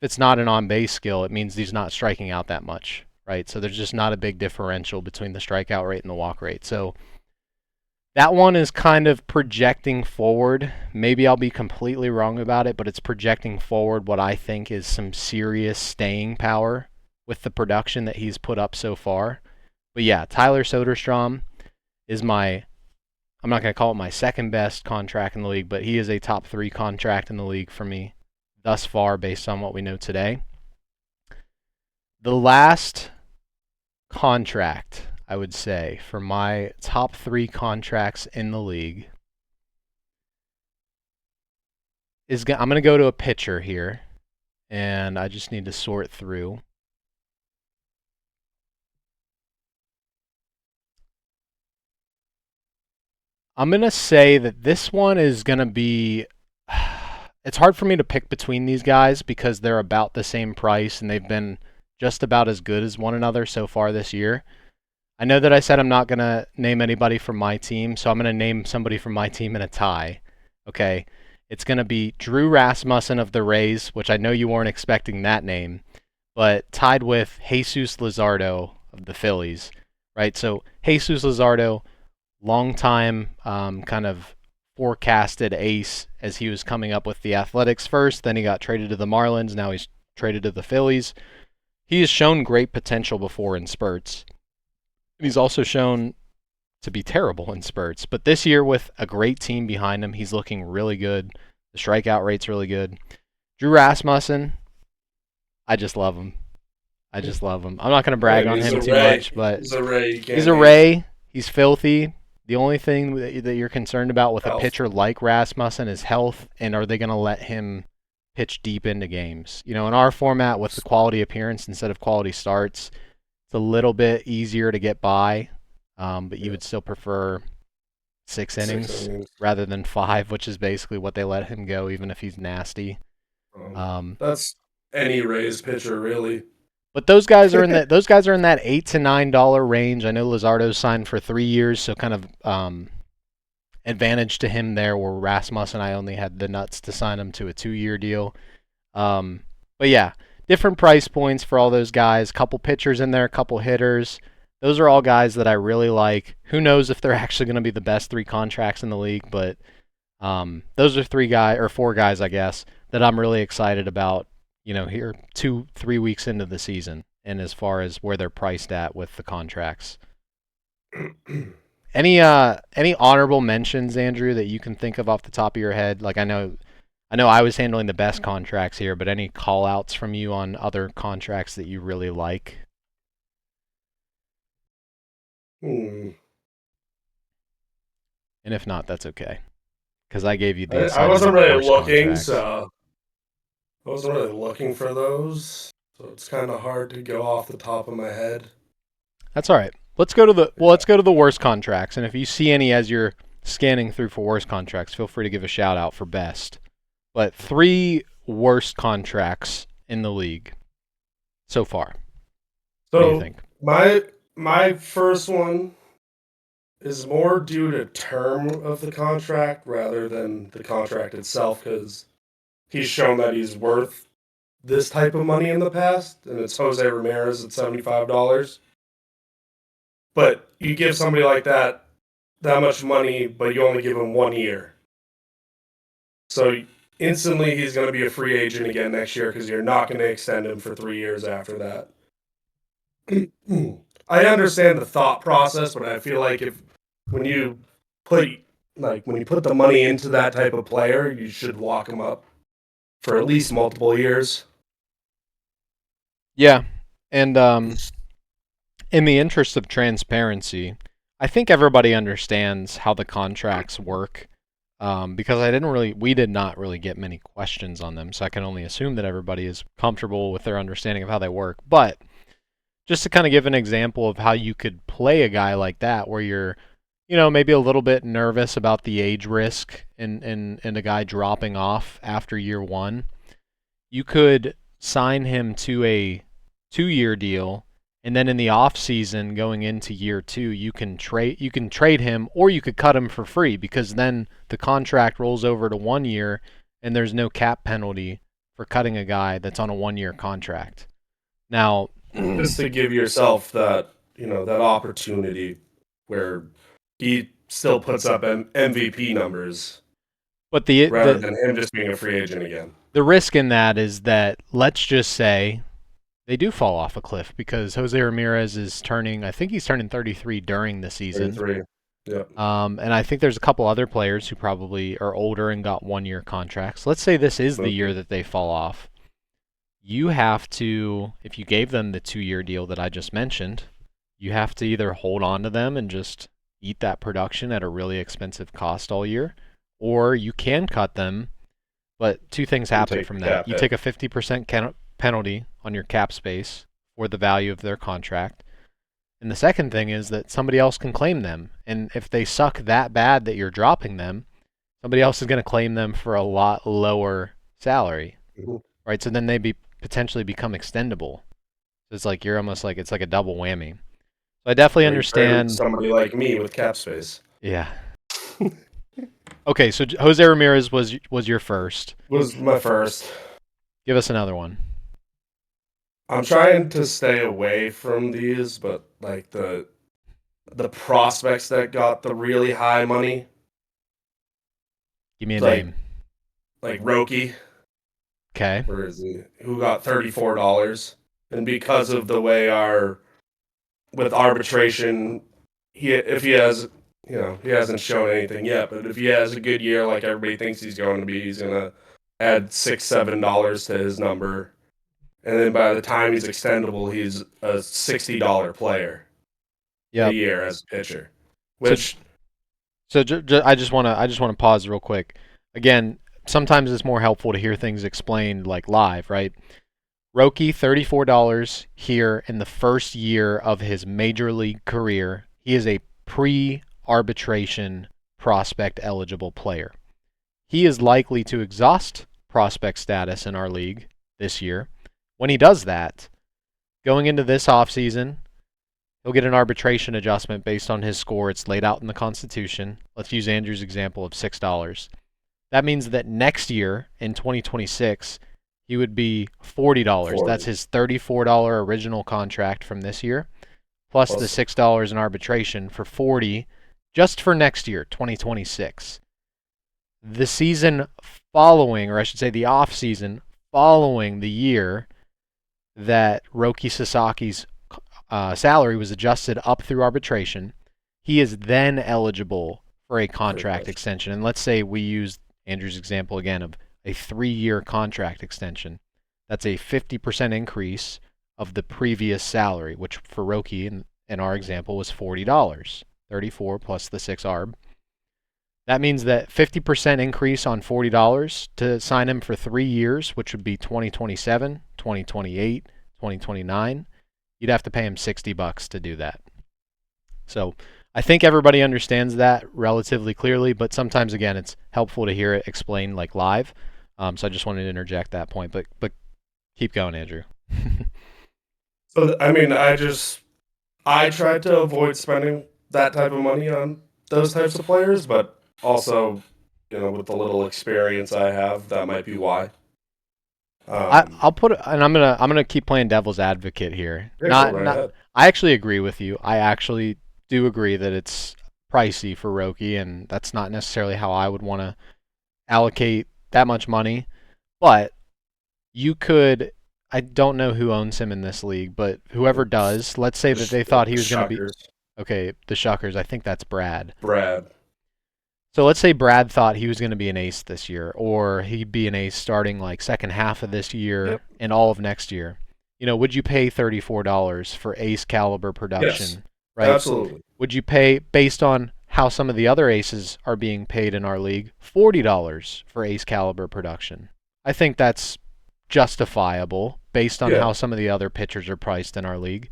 Speaker 1: if it's not an on-base skill, it means he's not striking out that much, right? So there's just not a big differential between the strikeout rate and the walk rate. So that one is kind of projecting forward. Maybe I'll be completely wrong about it, but it's projecting forward what I think is some serious staying power with the production that he's put up so far. But yeah, Tyler Soderstrom is I'm not going to call it my second best contract in the league, but he is a top 3 contract in the league for me thus far based on what we know today. The last contract I would say, for my top 3 contracts in the league I'm going to go to a pitcher here, and I just need to sort through. I'm going to say that this one is going to be. It's hard for me to pick between these guys because they're about the same price and they've been just about as good as one another so far this year. I know that I said I'm not going to name anybody from my team, so I'm going to name somebody from my team in a tie. Okay? It's going to be Drew Rasmussen of the Rays, which I know you weren't expecting that name, but tied with Jesus Luzardo of the Phillies, right? So Jesus Luzardo, longtime kind of forecasted ace as he was coming up with the Athletics first. Then he got traded to the Marlins. Now he's traded to the Phillies. He has shown great potential before in spurts. He's also shown to be terrible in spurts. But this year, with a great team behind him, he's looking really good. The strikeout rate's really good. Drew Rasmussen, I just love him. I just love him. I'm not going to brag on him too much, but
Speaker 2: he's a Ray.
Speaker 1: He's a Ray. He's filthy. The only thing that you're concerned about with a pitcher like Rasmussen is health, and are they going to let him pitch deep into games? You know, in our format with the quality appearance instead of quality starts, it's a little bit easier to get by, but you would still prefer 6 innings rather than 5, which is basically what they let him go, even if he's nasty.
Speaker 2: That's any Rays pitcher, really.
Speaker 1: But those guys are in that $8 to $9 range. I know Luzardo's signed for 3 years, so kind of advantage to him there. Where Rasmussen, I only had the nuts to sign him to a 2-year deal. But yeah, different price points for all those guys. Couple pitchers in there, couple hitters. Those are all guys that I really like. Who knows if they're actually going to be the best 3 contracts in the league? But those are 4 guys, I guess, that I'm really excited about. You know, here 2-3 weeks into the season, and as far as where they're priced at with the contracts. Any honorable mentions, Andrew, that you can think of off the top of your head? Like I know I was handling the best contracts here, but any call outs from you on other contracts that you really like?
Speaker 2: Hmm.
Speaker 1: And if not, that's okay. Because I gave you the
Speaker 2: I wasn't really looking,
Speaker 1: contracts.
Speaker 2: so I wasn't really looking for those. So it's kind of hard to go off the top of my head.
Speaker 1: That's all right. Let's go to the worst contracts, and if you see any as you're scanning through for worst contracts, feel free to give a shout out for best. But 3 worst contracts in the league so far.
Speaker 2: So
Speaker 1: what do you think?
Speaker 2: My first one is more due to term of the contract rather than the contract itself, because he's shown that he's worth this type of money in the past, and it's Jose Ramirez at $75. But you give somebody like that much money, but you only give him 1 year. So instantly he's going to be a free agent again next year because you're not going to extend him for 3 years after that. I understand the thought process, but I feel like when you put the money into that type of player, you should lock him up for at least multiple years.
Speaker 1: Yeah, and in the interest of transparency, I think everybody understands how the contracts work, because we did not really get many questions on them, so I can only assume that everybody is comfortable with their understanding of how they work. But just to kind of give an example of how you could play a guy like that, where you're, maybe a little bit nervous about the age risk and a guy dropping off after year 1, you could sign him to a 2-year deal. And then in the off season, going into year 2, you can trade him, or you could cut him for free, because then the contract rolls over to 1 year, and there's no cap penalty for cutting a guy that's on a 1-year contract. Now,
Speaker 2: just to give yourself that opportunity where he still puts up MVP numbers,
Speaker 1: but
Speaker 2: rather than him just being a free agent again.
Speaker 1: The risk in that is that, let's just say, they do fall off a cliff, because Jose Ramirez is I think he's turning 33 during the season.
Speaker 2: 33, yeah.
Speaker 1: And I think there's a couple other players who probably are older and got 1-year contracts. Let's say this is the year that they fall off. You have to, if you gave them the 2-year deal that I just mentioned, you have to either hold on to them and just eat that production at a really expensive cost all year, or you can cut them. But two things
Speaker 2: You
Speaker 1: happen
Speaker 2: take the
Speaker 1: from that.
Speaker 2: cap
Speaker 1: You
Speaker 2: hit.
Speaker 1: take a 50% penalty on your cap space for the value of their contract. And the second thing is that somebody else can claim them. And if they suck that bad that you're dropping them, somebody else is going to claim them for a lot lower salary,
Speaker 2: Mhm.
Speaker 1: right? So then they potentially become extendable. So it's like you're almost like it's like a double whammy. So I definitely
Speaker 2: Or you trade him to
Speaker 1: understand.
Speaker 2: somebody like me with cap space.
Speaker 1: Yeah. Okay, so Jose Ramirez was your first.
Speaker 2: Was my first.
Speaker 1: Give us another one.
Speaker 2: I'm trying to stay away from these, but like the prospects that got the really high money,
Speaker 1: Give me a
Speaker 2: like
Speaker 1: name.
Speaker 2: Roki,
Speaker 1: Okay.
Speaker 2: where is he? Who got $34, and because of the way our with arbitration, if he has, he hasn't shown anything yet, but if he has a good year like everybody thinks he's going to be, he's gonna add $6-7 to his number, and then by the time he's extendable, he's a $60 player a
Speaker 1: Yep.
Speaker 2: year as a pitcher,
Speaker 1: So
Speaker 2: which
Speaker 1: I just want to pause real quick. Again, sometimes it's more helpful to hear things explained like live, right? Roki, $34 here in the first year of his major league career. He is a pre-arbitration prospect eligible player. He is likely to exhaust prospect status in our league this year. When he does that, going into this offseason, he'll get an arbitration adjustment based on his score. It's laid out in the Constitution. Let's use Andrew's example of $6. That means that next year, in 2026, he would be $40. That's
Speaker 2: 40
Speaker 1: his $34 original contract from this year, plus the
Speaker 2: plus
Speaker 1: $6 in arbitration for 40 just for next year, 2026. The season following, or I should say the off season following the year that Roki Sasaki's salary was adjusted up through arbitration, he is then eligible for a contract extension. And let's say we use Andrew's example again of a 3-year contract extension. That's a 50% increase of the previous salary, which for Roki in our example was $40. 34 plus the 6 arb. That means that 50% increase on $40 to sign him for 3 years, which would be 2027, 2028, 2029. You'd have to pay him $60 to do that. So I think everybody understands that relatively clearly, but sometimes again it's helpful to hear it explained like live. So I just wanted to interject that point, but keep going, Andrew.
Speaker 2: So I mean, I tried to avoid spending that type of money on those types of players, but also, with the little experience I have, that might be why.
Speaker 1: I'll put it, and I'm gonna keep playing devil's advocate here.
Speaker 2: Yeah, go
Speaker 1: Not
Speaker 2: right
Speaker 1: not.
Speaker 2: ahead.
Speaker 1: I actually agree with you. I actually do agree that it's pricey for Roki, and that's not necessarily how I would want to allocate that much money. But you could. I don't know who owns him in this league, but whoever does, let's say that they thought he
Speaker 2: The
Speaker 1: was going to be
Speaker 2: Shockers,
Speaker 1: okay. The Shuckers. I think that's Brad.
Speaker 2: Brad.
Speaker 1: So let's say Brad thought he was going to be an ace this year, or he'd be an ace starting like second half of this year
Speaker 2: Yep.
Speaker 1: and all of next year. Would you pay $34 for ace caliber
Speaker 2: Yes,
Speaker 1: production, right?
Speaker 2: absolutely.
Speaker 1: Would you pay, based on how some of the other aces are being paid in our league, $40 for ace caliber production? I think that's justifiable based on
Speaker 2: Yeah.
Speaker 1: how some of the other pitchers are priced in our league.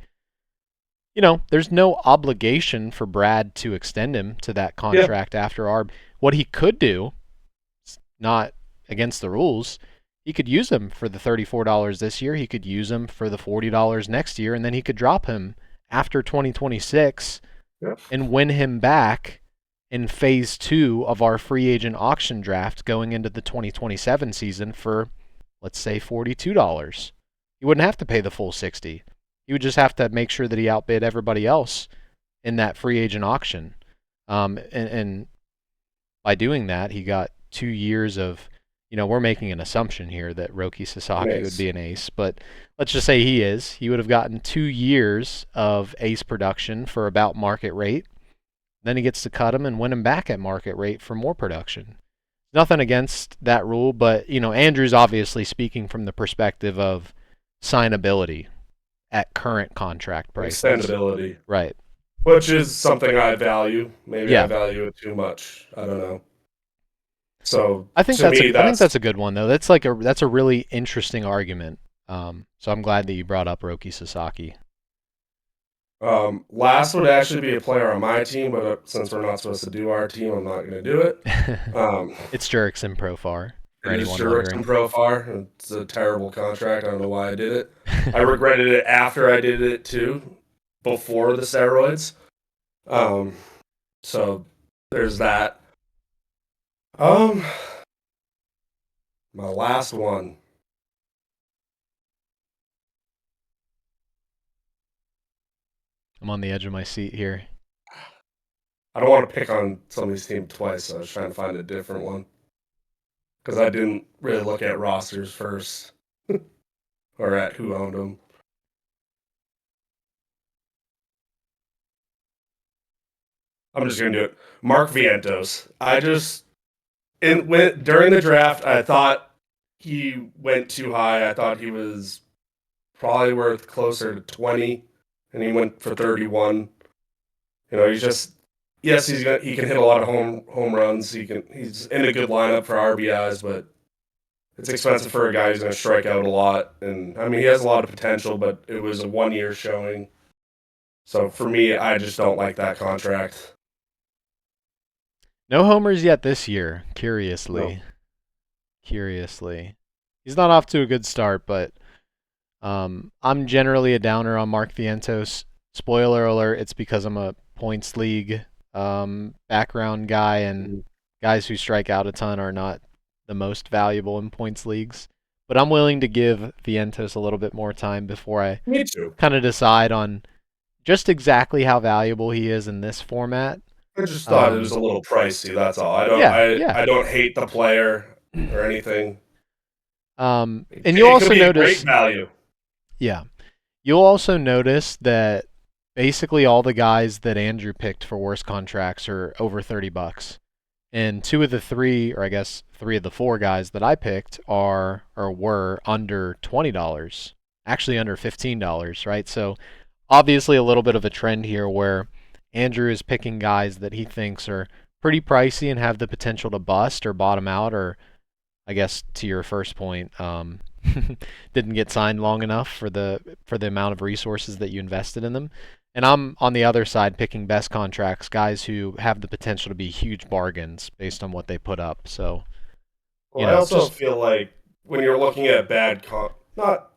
Speaker 1: There's no obligation for Brad to extend him to that
Speaker 2: Yeah.
Speaker 1: contract after ARB. What he could do, not against the rules, he could use him for the $34 this year. He could use him for the $40 next year, and then he could drop him after 2026
Speaker 2: Yep.
Speaker 1: and win him back in phase 2 of our free agent auction draft going into the 2027 season for, let's say, $42. He wouldn't have to pay the full 60. He would just have to make sure that he outbid everybody else in that free agent auction. And by doing that, he got 2 years of, we're making an assumption here that Roki Sasaki would be an ace, but let's just say he is. He would have gotten 2 years of ace production for about market rate. Then he gets to cut him and win him back at market rate for more production. Nothing against that rule, but Andrew's obviously speaking from the perspective of signability, at current contract prices.
Speaker 2: extendability,
Speaker 1: Right.
Speaker 2: which is something I value. Maybe I
Speaker 1: Yeah.
Speaker 2: value it too much. I don't know. So
Speaker 1: I think
Speaker 2: to
Speaker 1: that's a
Speaker 2: me,
Speaker 1: I think
Speaker 2: that's
Speaker 1: that's a good one though. That's a really interesting argument. So I'm glad that you brought up Roki Sasaki.
Speaker 2: last would actually be a player on my team, but since we're not supposed to do our team, I'm not going to do it. Um,
Speaker 1: It's Jurickson Profar, for
Speaker 2: it is
Speaker 1: anyone
Speaker 2: Jurickson
Speaker 1: wondering.
Speaker 2: Profar. It's a terrible contract. I don't know why I did it. I regretted it after I did it too, before the steroids. Um, so there's that. Um, my last one.
Speaker 1: I'm on the edge of my seat here.
Speaker 2: I don't want to pick on somebody's team twice, so I was trying to find a different one because I didn't really look at rosters first or at who owned them. I'm just gonna do it. Mark Vientos. I just went during the draft. I thought he went too high. I thought he was probably worth closer to 20, and he went for 31. You know, he's just yes, he can hit a lot of home runs. He's in a good lineup for RBIs, but it's expensive for a guy who's going to strike out a lot. And I mean, he has a lot of potential, but it was a 1 year showing. So for me, I just don't like that contract.
Speaker 1: No homers yet this year,
Speaker 2: No,
Speaker 1: curiously. Curiously. He's not off to a good start, but I'm generally a downer on Mark Vientos. Spoiler alert, it's because I'm a points league background guy, and guys who strike out a ton are not the most valuable in points leagues. But I'm willing to give Vientos a little bit more time before I
Speaker 2: me too.
Speaker 1: kind of decide on just exactly how valuable he is in this format.
Speaker 2: I just thought it was a little pricey. That's all. I don't.
Speaker 1: Yeah,
Speaker 2: I
Speaker 1: yeah.
Speaker 2: I don't hate the player or anything.
Speaker 1: And you'll
Speaker 2: It could
Speaker 1: also
Speaker 2: be a great
Speaker 1: notice,
Speaker 2: value.
Speaker 1: yeah, you'll also notice that basically all the guys that Andrew picked for worst contracts are over $30. And two of the three, or I guess three of the four guys that I picked are or were under $20. Actually under $15, right? So obviously a little bit of a trend here where Andrew is picking guys that he thinks are pretty pricey and have the potential to bust or bottom out, or I guess to your first point, didn't get signed long enough for the amount of resources that you invested in them. And I'm on the other side picking best contracts, guys who have the potential to be huge bargains based on what they put up. So,
Speaker 2: Well, I
Speaker 1: it's
Speaker 2: also
Speaker 1: just
Speaker 2: feel like when you're looking at not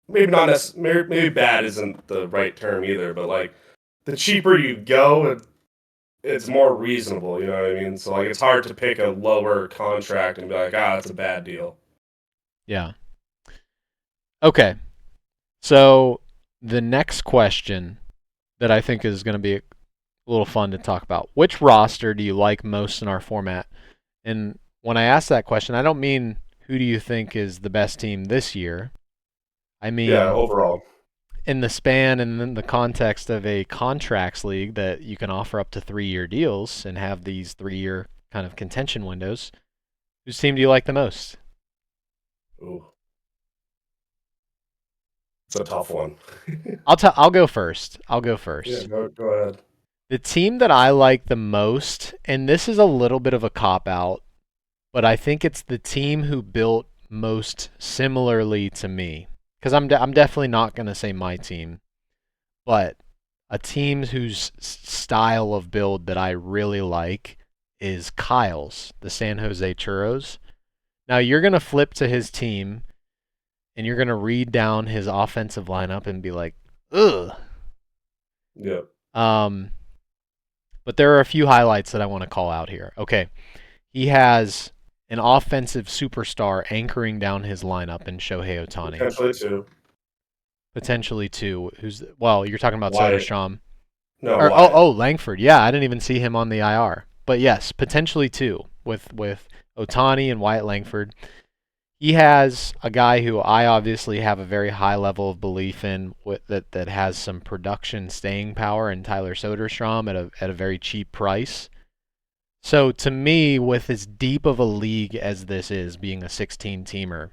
Speaker 2: maybe not necessarily maybe bad isn't the right term either, but like the cheaper you go, it's more reasonable. You know what I mean? So like it's hard to pick a lower contract and be like, that's a bad deal.
Speaker 1: yeah. Okay. So the next question that I think is going to be a little fun to talk about. Which roster do you like most in our format? And when I ask that question, I don't mean who do you think is the best team this year. I
Speaker 2: Yeah,
Speaker 1: mean
Speaker 2: overall.
Speaker 1: in the span and in the context of a contracts league that you can offer up to 3-year deals and have these 3-year kind of contention windows. Whose team do you like the most?
Speaker 2: Ooh, it's a tough one.
Speaker 1: I'll go first. I'll go
Speaker 2: Yeah,
Speaker 1: first.
Speaker 2: go ahead.
Speaker 1: The team that I like the most, and this is a little bit of a cop out, but I think it's the team who built most similarly to me. Because I'm definitely not going to say my team, but a team whose style of build that I really like is Kyle's, the San Jose Churros. Now you're going to flip to his team and you're going to read down his offensive lineup and be like, ugh.
Speaker 2: Yeah.
Speaker 1: Um, but there are a few highlights that I want to call out here. Okay. He has an offensive superstar anchoring down his lineup in Shohei Ohtani.
Speaker 2: Potentially too.
Speaker 1: Potentially two. Well, you're talking about
Speaker 2: Wyatt.
Speaker 1: Soderstrom.
Speaker 2: No,
Speaker 1: Or
Speaker 2: Wyatt.
Speaker 1: Langford. Yeah, I didn't even see him on the IR. But yes, potentially two with Ohtani and Wyatt Langford. He has a guy who I obviously have a very high level of belief in that has some production staying power in Tyler Soderstrom at a very cheap price. So to me, with as deep of a league as this is, being a 16-teamer,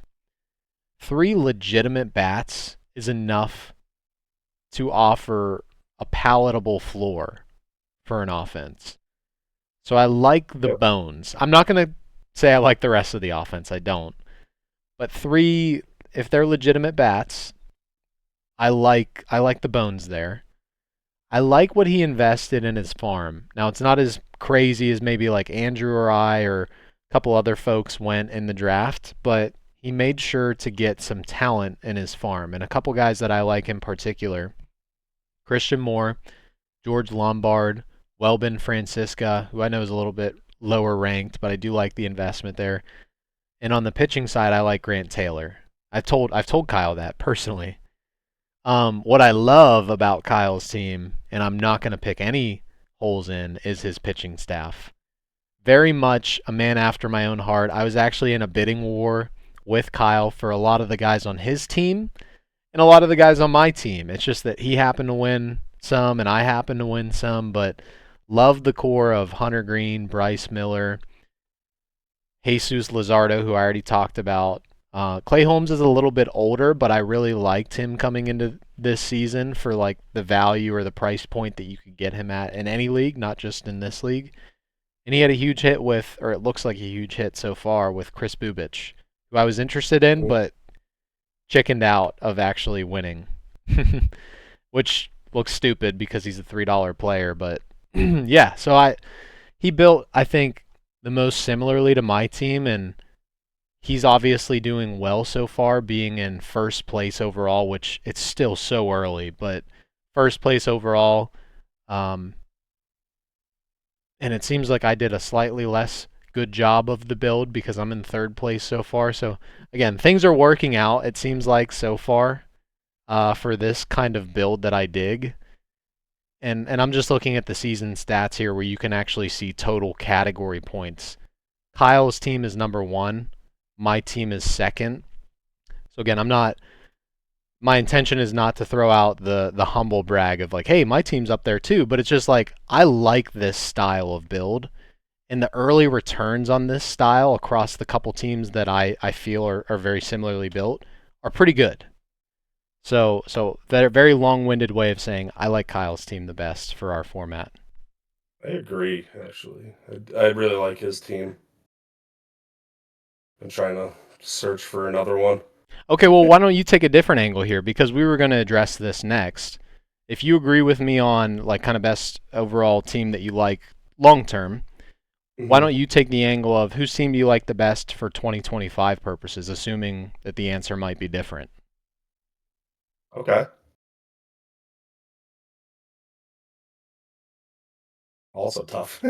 Speaker 1: 3 legitimate bats is enough to offer a palatable floor for an offense. So I like the
Speaker 2: Yep.
Speaker 1: bones. I'm not going to say I like the rest of the offense. I don't. But three, if they're legitimate bats, I like the bones there. I like what he invested in his farm. Now it's not as crazy as maybe like Andrew or I or a couple other folks went in the draft, but he made sure to get some talent in his farm. And a couple guys that I like in particular, Christian Moore, George Lombard, Welbin Francisca, who I know is a little bit lower ranked, but I do like the investment there. And on the pitching side, I like Grant Taylor. I've told Kyle that personally. What I love about Kyle's team, and I'm not going to pick any holes in, is his pitching staff. Very much a man after my own heart. I was actually in a bidding war with Kyle for a lot of the guys on his team and a lot of the guys on my team. It's just that he happened to win some and I happened to win some, but love the core of Hunter Green, Bryce Miller, Jesus Luzardo, who I already talked about. Clay Holmes is a little bit older, but I really liked him coming into this season for like the value or the price point that you could get him at in any league, not just in this league. And he had a huge hit with, or it looks like a huge hit so far with Chris Bubich, who I was interested in, but chickened out of actually winning, which looks stupid because he's a $3 player. But yeah, so he built, I think, the most similarly to my team, and he's obviously doing well so far, being in first place overall, which it's still so early, but first place overall. Um, and it seems like I did a slightly less good job of the build because I'm in third place so far. So again, things are working out, it seems like so far, for this kind of build that I dig. And I'm just looking at the season stats here where you can actually see total category points. Kyle's team is number 1. My team is second. So again, my intention is not to throw out the humble brag of like, hey, my team's up there too, but it's just like I like this style of build. And the early returns on this style across the couple teams that I feel are very similarly built are pretty good. So that very long-winded way of saying I like Kyle's team the best for our format.
Speaker 2: I agree, actually. I really like his team. I'm trying to search for another one.
Speaker 1: Okay, well, why don't you take a different angle here because we were going to address this next. If you agree with me on like kind of best overall team that you like long term, why don't you take the angle of whose team do you like the best for 2025 purposes, assuming that the answer might be different?
Speaker 2: Okay. Also tough.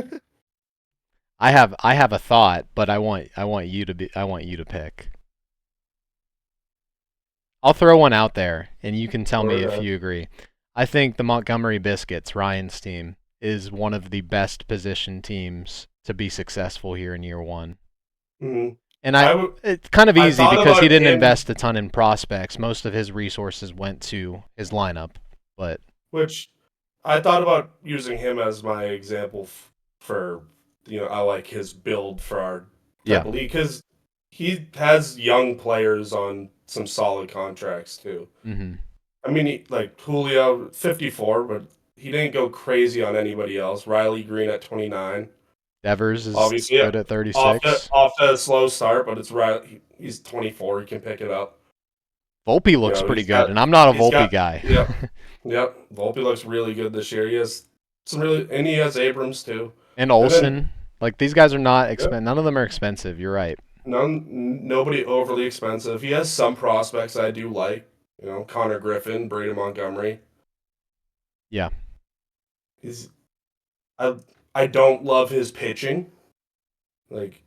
Speaker 1: I have a thought, but I want you to pick. I'll throw one out there, and you can tell me if you agree. I think the Montgomery Biscuits, Ryan's team, is one of the best positioned teams to be successful here in year one.
Speaker 2: Mm-hmm.
Speaker 1: And it's kind of
Speaker 2: I
Speaker 1: easy
Speaker 2: thought
Speaker 1: because he
Speaker 2: about
Speaker 1: didn't
Speaker 2: him,
Speaker 1: invest a ton in prospects. Most of his resources went to his lineup, but
Speaker 2: which I thought about using him as my example for, I like his build for our
Speaker 1: yeah.
Speaker 2: type of league because he has young players on some solid contracts too.
Speaker 1: Mm-hmm.
Speaker 2: I mean, like Julio, 54, but he didn't go crazy on anybody else. Riley Green at 29.
Speaker 1: Devers is
Speaker 2: Obviously,
Speaker 1: good at 36.
Speaker 2: off to a slow start, but it's Riley. He's 24. He can pick it up.
Speaker 1: Volpe looks pretty good, and I'm not a Volpe guy.
Speaker 2: Yep, yep. Volpe looks really good this year. He has and he has Abrams too.
Speaker 1: And Olsen. Like these guys are not expensive.
Speaker 2: Yep.
Speaker 1: None of them are expensive. You're right.
Speaker 2: Nobody overly expensive. He has some prospects I do like. Connor Griffin, Brady Montgomery.
Speaker 1: Yeah.
Speaker 2: I don't love his pitching. Like,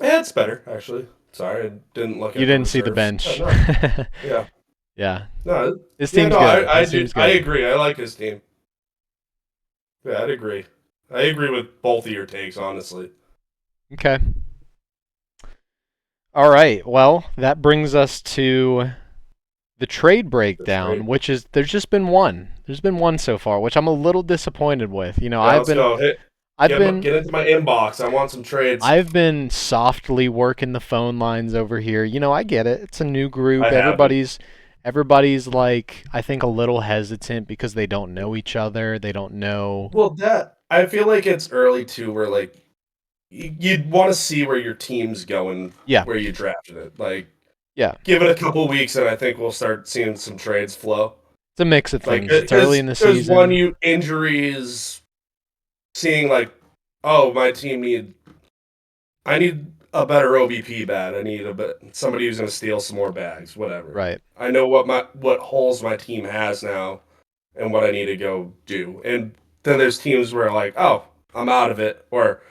Speaker 2: it's better actually. Sorry, I didn't look at.
Speaker 1: You didn't see the bench.
Speaker 2: Yeah.
Speaker 1: Yeah.
Speaker 2: No,
Speaker 1: his team's good.
Speaker 2: I agree. I like his team. Yeah, I'd agree. I agree with both of your takes, honestly.
Speaker 1: Okay. All right. Well, that brings us to the trade breakdown, which is there's just been one. There's been one so far, which I'm a little disappointed with.
Speaker 2: Let's go. Get into my inbox. I want some trades.
Speaker 1: I've been softly working the phone lines over here. I get it. It's a new group. Everybody's everybody's like, I think a little hesitant because they don't know each other. They don't know.
Speaker 2: Well, that I feel like it's early too, where like you'd want to see where your team's going,
Speaker 1: Yeah,
Speaker 2: where you drafted it. Like,
Speaker 1: yeah.
Speaker 2: give it a couple weeks, and I think we'll start seeing some trades flow.
Speaker 1: It's a mix of
Speaker 2: Like,
Speaker 1: things. It's early in the
Speaker 2: because one,
Speaker 1: season.
Speaker 2: you injuries, seeing like, oh, my team I need a better OBP bat. I need somebody who's going to steal some more bags. Whatever.
Speaker 1: Right,
Speaker 2: I know what holes my team has now, and what I need to go do. And then there's teams where like, oh, I'm out of it, or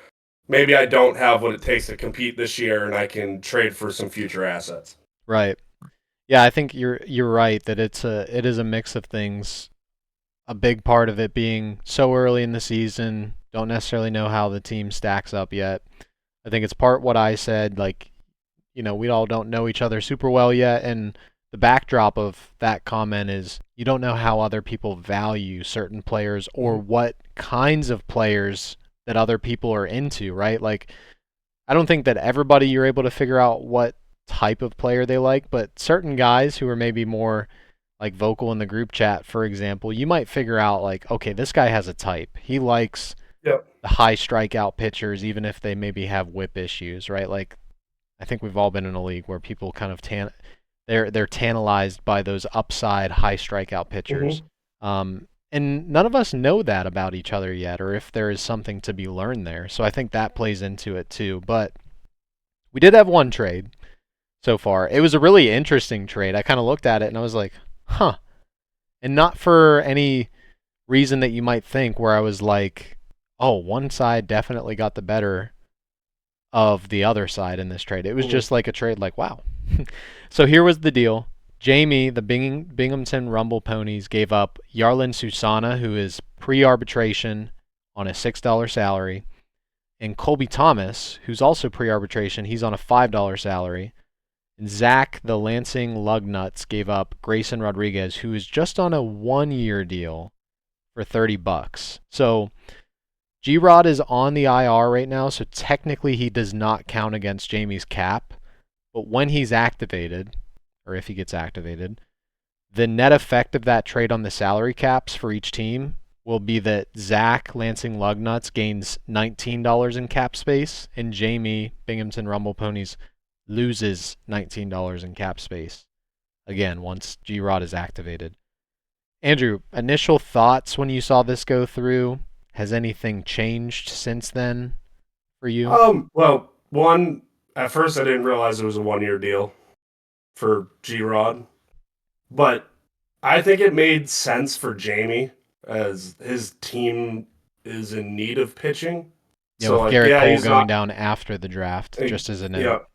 Speaker 2: maybe I don't have what it takes to compete this year, and I can trade for some future assets.
Speaker 1: right. Yeah, I think you're right that it is a mix of things. A big part of it being so early in the season, don't necessarily know how the team stacks up yet. I think it's part what I said, like, we all don't know each other super well yet, and the backdrop of that comment is you don't know how other people value certain players or
Speaker 2: Mm-hmm.
Speaker 1: what kinds of players that other people are into, right? Like, I don't think that everybody you're able to figure out what type of player they like, but certain guys who are maybe more like vocal in the group chat, for example, you might figure out like, okay, this guy has a type. He likes
Speaker 2: Yep.
Speaker 1: the high strikeout pitchers, even if they maybe have whip issues, right? Like I think we've all been in a league where people kind of they're tantalized by those upside high strikeout pitchers.
Speaker 2: Mm-hmm.
Speaker 1: And none of us know that about each other yet, or if there is something to be learned there. So I think that plays into it too. But we did have one trade so far. It was a really interesting trade. I kind of looked at it and I was like, huh. And not for any reason that you might think, where I was like, oh, one side definitely got the better of the other side in this trade. It was
Speaker 2: Mm-hmm.
Speaker 1: just like a trade, like, wow. So here was the deal. Jamie, the Binghamton Rumble Ponies, gave up Yarlin Susana, who is pre-arbitration on a $6 salary, and Colby Thomas, who's also pre-arbitration. He's on a $5 salary. And Zach, the Lansing Lugnuts, gave up Grayson Rodriguez, who is just on a 1-year deal for $30. So G-Rod is on the IR right now, so technically he does not count against Jamie's cap. But when he's activated, or if he gets activated, the net effect of that trade on the salary caps for each team will be that Zach Lansing Lugnuts gains $19 in cap space, and Jamie Binghamton Rumble Ponies loses $19 in cap space. Again, once G-Rod is activated. Andrew, initial thoughts when you saw this go through? Has anything changed since then for you?
Speaker 2: Well, one, at first I didn't realize it was a 1 year deal for G Rod, but I think it made sense for Jamie as his team is in need of pitching.
Speaker 1: Yeah,
Speaker 2: So
Speaker 1: with
Speaker 2: like,
Speaker 1: Garrett
Speaker 2: yeah,
Speaker 1: Cole
Speaker 2: he's
Speaker 1: going
Speaker 2: not.
Speaker 1: down after the draft, just as a
Speaker 2: Yeah,
Speaker 1: note.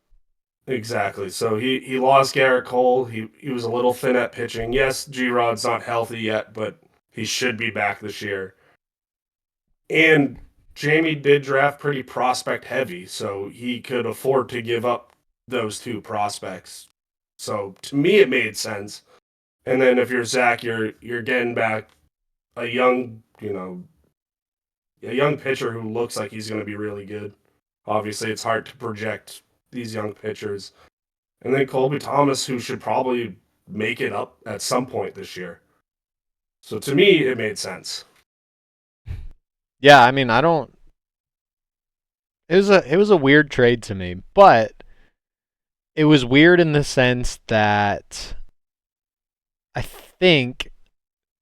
Speaker 2: exactly. So he lost Garrett Cole. He was a little thin at pitching. Yes, G Rod's not healthy yet, but he should be back this year. And Jamie did draft pretty prospect heavy, so he could afford to give up those two prospects. So to me, it made sense. And then if you're Zach, you're getting back a young, a young pitcher who looks like he's going to be really good. Obviously, it's hard to project these young pitchers. And then Colby Thomas, who should probably make it up at some point this year. So to me, it made sense.
Speaker 1: Yeah, I mean, I don't. It was a weird trade to me, but it was weird in the sense that I think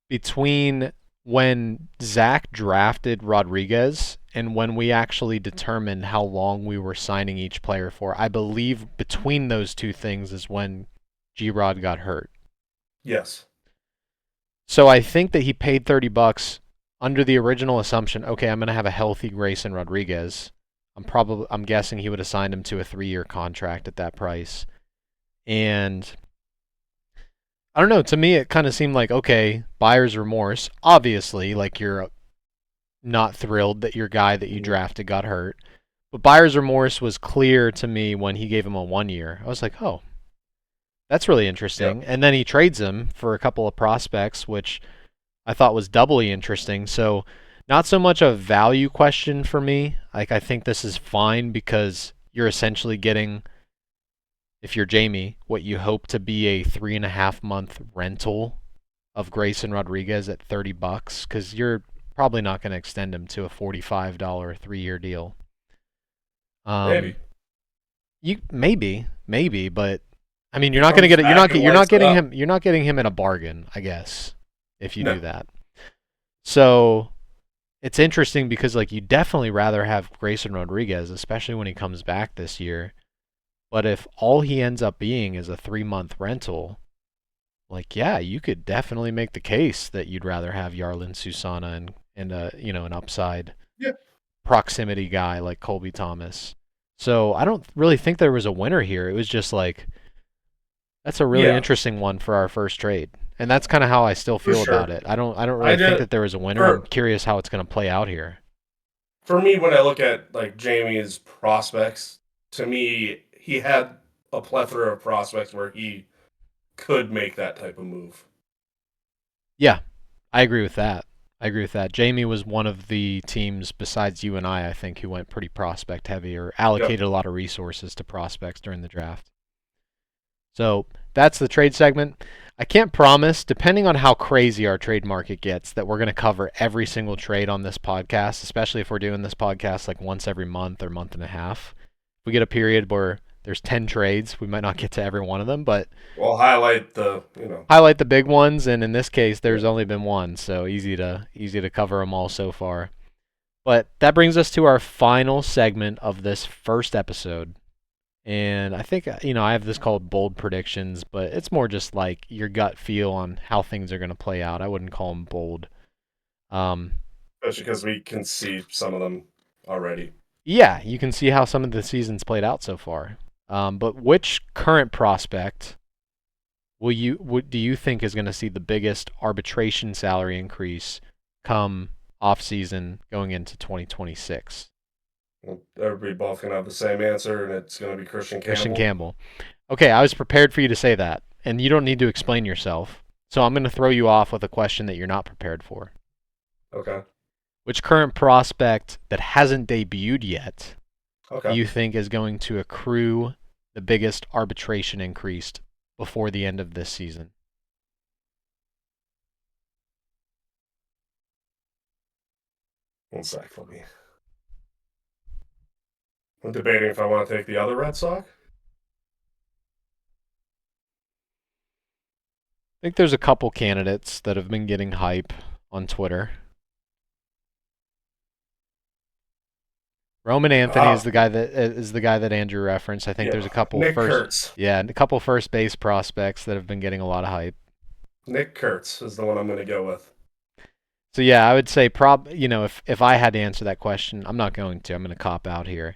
Speaker 1: between when Zach drafted Rodriguez and when we actually determined how long we were signing each player for, I believe between those two things is when G-Rod got hurt.
Speaker 2: Yes.
Speaker 1: So I think that he paid $30 under the original assumption, okay, I'm going to have a healthy Grayson Rodriguez. I'm guessing he would have signed him to a 3-year contract at that price. And I don't know, to me it kind of seemed like, okay, buyer's remorse. Obviously, like you're not thrilled that your guy that you drafted got hurt. But buyer's remorse was clear to me when he gave him a 1 year. I was like, oh, that's really
Speaker 2: Yep.
Speaker 1: interesting. And then he trades him for a couple of prospects, which I thought was doubly interesting. So, not so much a value question for me. Like, I think this is fine because you're essentially getting if you're Jamie, what you hope to be a 3.5 month rental of Grayson Rodriguez at $30, because you're probably not going to extend him to a $45 3-year deal.
Speaker 2: Maybe.
Speaker 1: You maybe, but I mean,
Speaker 2: He
Speaker 1: you're not going to
Speaker 2: comes
Speaker 1: get it.
Speaker 2: back and
Speaker 1: You're not
Speaker 2: lights it
Speaker 1: getting
Speaker 2: up.
Speaker 1: him. You're not getting him in a bargain, I guess, if you
Speaker 2: No.
Speaker 1: do that. So it's interesting because like you definitely rather have Grayson Rodriguez, especially when he comes back this year. But if all he ends up being is a 3-month rental, like yeah, you could definitely make the case that you'd rather have Yarlin Susana and an upside
Speaker 2: Yeah.
Speaker 1: proximity guy like Colby Thomas. So I don't really think there was a winner here. It was just like that's a really
Speaker 2: Yeah,
Speaker 1: interesting one for our first trade. And that's kind of how I still
Speaker 2: for
Speaker 1: feel about
Speaker 2: sure.
Speaker 1: it. I don't
Speaker 2: I
Speaker 1: really think
Speaker 2: just
Speaker 1: that there was a winner. I'm
Speaker 2: for
Speaker 1: curious how it's going to play out here.
Speaker 2: for me when I look at like Jamie's prospects, to me he had a plethora of prospects where he could make that type of move.
Speaker 1: Yeah, I agree with that. I agree with that. Jamie was one of the teams besides you and I think, who went pretty prospect heavy or
Speaker 2: Yep.
Speaker 1: allocated a lot of resources to prospects during the draft. So that's the trade segment. I can't promise, depending on how crazy our trade market gets, that we're going to cover every single trade on this podcast, especially if we're doing this podcast like once every month or month and a half. If we get a period where there's 10 trades, we might not get to every one of them, but
Speaker 2: We'll highlight the.
Speaker 1: highlight the big ones. And in this case, there's
Speaker 2: Yeah.
Speaker 1: only been one, so easy to cover them all so far. But that brings us to our final segment of this first episode. And I think, I have this called bold predictions, but it's more just like your gut feel on how things are going to play out. I wouldn't call them bold. Um,
Speaker 2: Especially because we can see some of them already.
Speaker 1: yeah, you can see how some of the seasons played out so far. But which current prospect do you think is going to see the biggest arbitration salary increase come off season going into 2026?
Speaker 2: Well, everybody both gonna have the same answer, and it's gonna be Christian
Speaker 1: Christian
Speaker 2: Campbell.
Speaker 1: Campbell. Okay, I was prepared for you to say that, and you don't need to explain yourself. So I'm going to throw you off with a question that you're not prepared for.
Speaker 2: Okay.
Speaker 1: Which current prospect that hasn't debuted yet do
Speaker 2: Okay.
Speaker 1: you think is going to accrue the biggest arbitration increase before the end of this season?
Speaker 2: One sec for me. I'm debating if I want to take the other Red Sox.
Speaker 1: I think there's a couple candidates that have been getting hype on Twitter. Roman Anthony is
Speaker 2: Ah,
Speaker 1: the guy that Andrew referenced. I think there's
Speaker 2: yeah.
Speaker 1: a couple
Speaker 2: Nick
Speaker 1: first
Speaker 2: Kurtz.
Speaker 1: yeah, a couple first base prospects that have been getting a lot of hype.
Speaker 2: Nick Kurtz is the one I'm going to go with.
Speaker 1: So yeah, I would say if I had to answer that question, I'm not going to. I'm going to cop out here.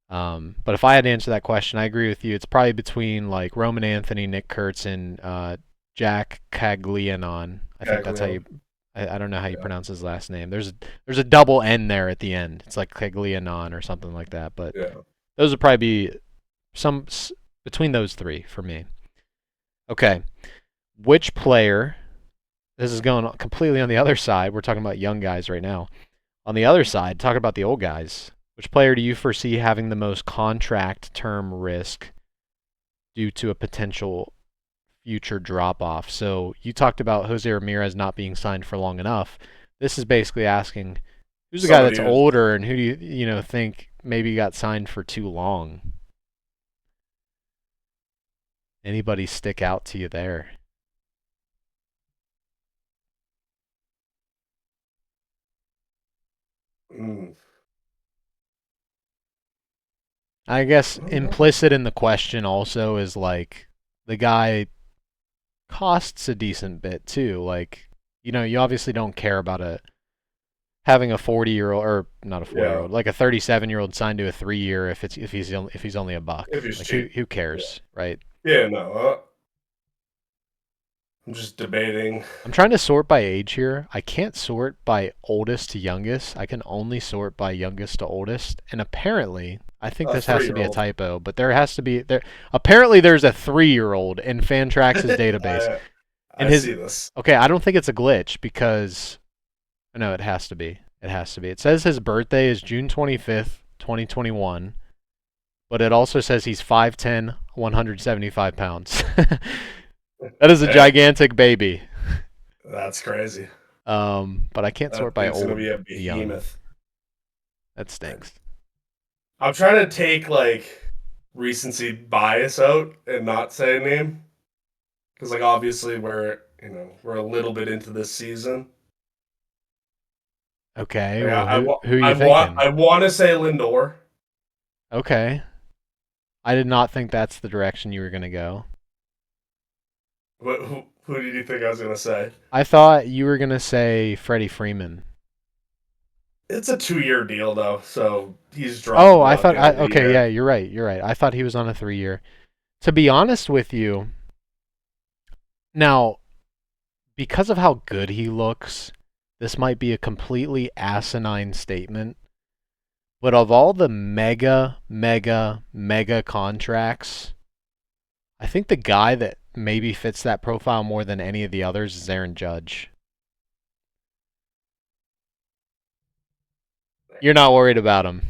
Speaker 1: But if I had to answer that question, I agree with you. It's probably between like Roman Anthony, Nick Kurtz, and Jack Caglianon. I think that's how
Speaker 2: Cagliano.
Speaker 1: you. I don't know how you
Speaker 2: Yeah.
Speaker 1: pronounce his last name. There's a double N there at the end. It's like Caglianon or something like that. But
Speaker 2: Yeah.
Speaker 1: those would probably be between those three for me. Okay, which player? This is going completely on the other side. We're talking about young guys right now. On the other side, talking about the old guys. Which player do you foresee having the most contract term risk due to a potential future drop off? So you talked about Jose Ramirez not being signed for long enough. This is basically asking who's the guy
Speaker 2: Somebody
Speaker 1: that's
Speaker 2: who's
Speaker 1: older and who do you think maybe got signed for too long? Anybody stick out to you there?
Speaker 2: mm,
Speaker 1: I guess
Speaker 2: I don't know.
Speaker 1: implicit in the question also is like the guy costs a decent bit too. Like, you obviously don't care about having a 40-year-old or not a
Speaker 2: Yeah.
Speaker 1: 40-year-old, like a 37-year-old signed to a 3-year if he's only a buck.
Speaker 2: If he's
Speaker 1: Like who
Speaker 2: cheap.
Speaker 1: who
Speaker 2: Yeah.
Speaker 1: cares, right?
Speaker 2: Yeah. No. I'm just debating.
Speaker 1: I'm trying to sort by age here. I can't sort by oldest to youngest. I can only sort by youngest to oldest. And apparently, I think
Speaker 2: A
Speaker 1: this has to be a
Speaker 2: 3-year-old.
Speaker 1: typo, but there apparently there's a 3-year-old in Fantrax's database.
Speaker 2: I
Speaker 1: And
Speaker 2: I
Speaker 1: his
Speaker 2: see this.
Speaker 1: Okay, I don't think it's a glitch because no, it has to be. It has to be. It says his birthday is June 25th, 2021, but it also says he's 5'10", 175 pounds. That is a
Speaker 2: Hey,
Speaker 1: gigantic baby.
Speaker 2: that's crazy.
Speaker 1: But I can't
Speaker 2: That
Speaker 1: sort by
Speaker 2: thing's gonna
Speaker 1: old
Speaker 2: be a
Speaker 1: to young.
Speaker 2: behemoth.
Speaker 1: That stinks.
Speaker 2: I'm trying to take like recency bias out and not say a name because like obviously we're a little bit into this season.
Speaker 1: Okay,
Speaker 2: Like,
Speaker 1: well,
Speaker 2: I, I, wa-
Speaker 1: who are you
Speaker 2: I want
Speaker 1: thinking?
Speaker 2: I want to say Lindor,
Speaker 1: Okay. I did not think that's the direction you were going to go.
Speaker 2: but who did you think I was gonna say?
Speaker 1: I thought you were going to say Freddie Freeman.
Speaker 2: It's a 2-year deal though, so he's
Speaker 1: Oh,
Speaker 2: droppable
Speaker 1: I
Speaker 2: at
Speaker 1: thought
Speaker 2: the end
Speaker 1: I
Speaker 2: of the
Speaker 1: okay,
Speaker 2: year.
Speaker 1: yeah, you're right. You're right. I thought he was on a 3-year. To be honest with you, now because of how good he looks, this might be a completely asinine statement, but of all the mega contracts, I think the guy that maybe fits that profile more than any of the others is Aaron Judge. You're not worried about him.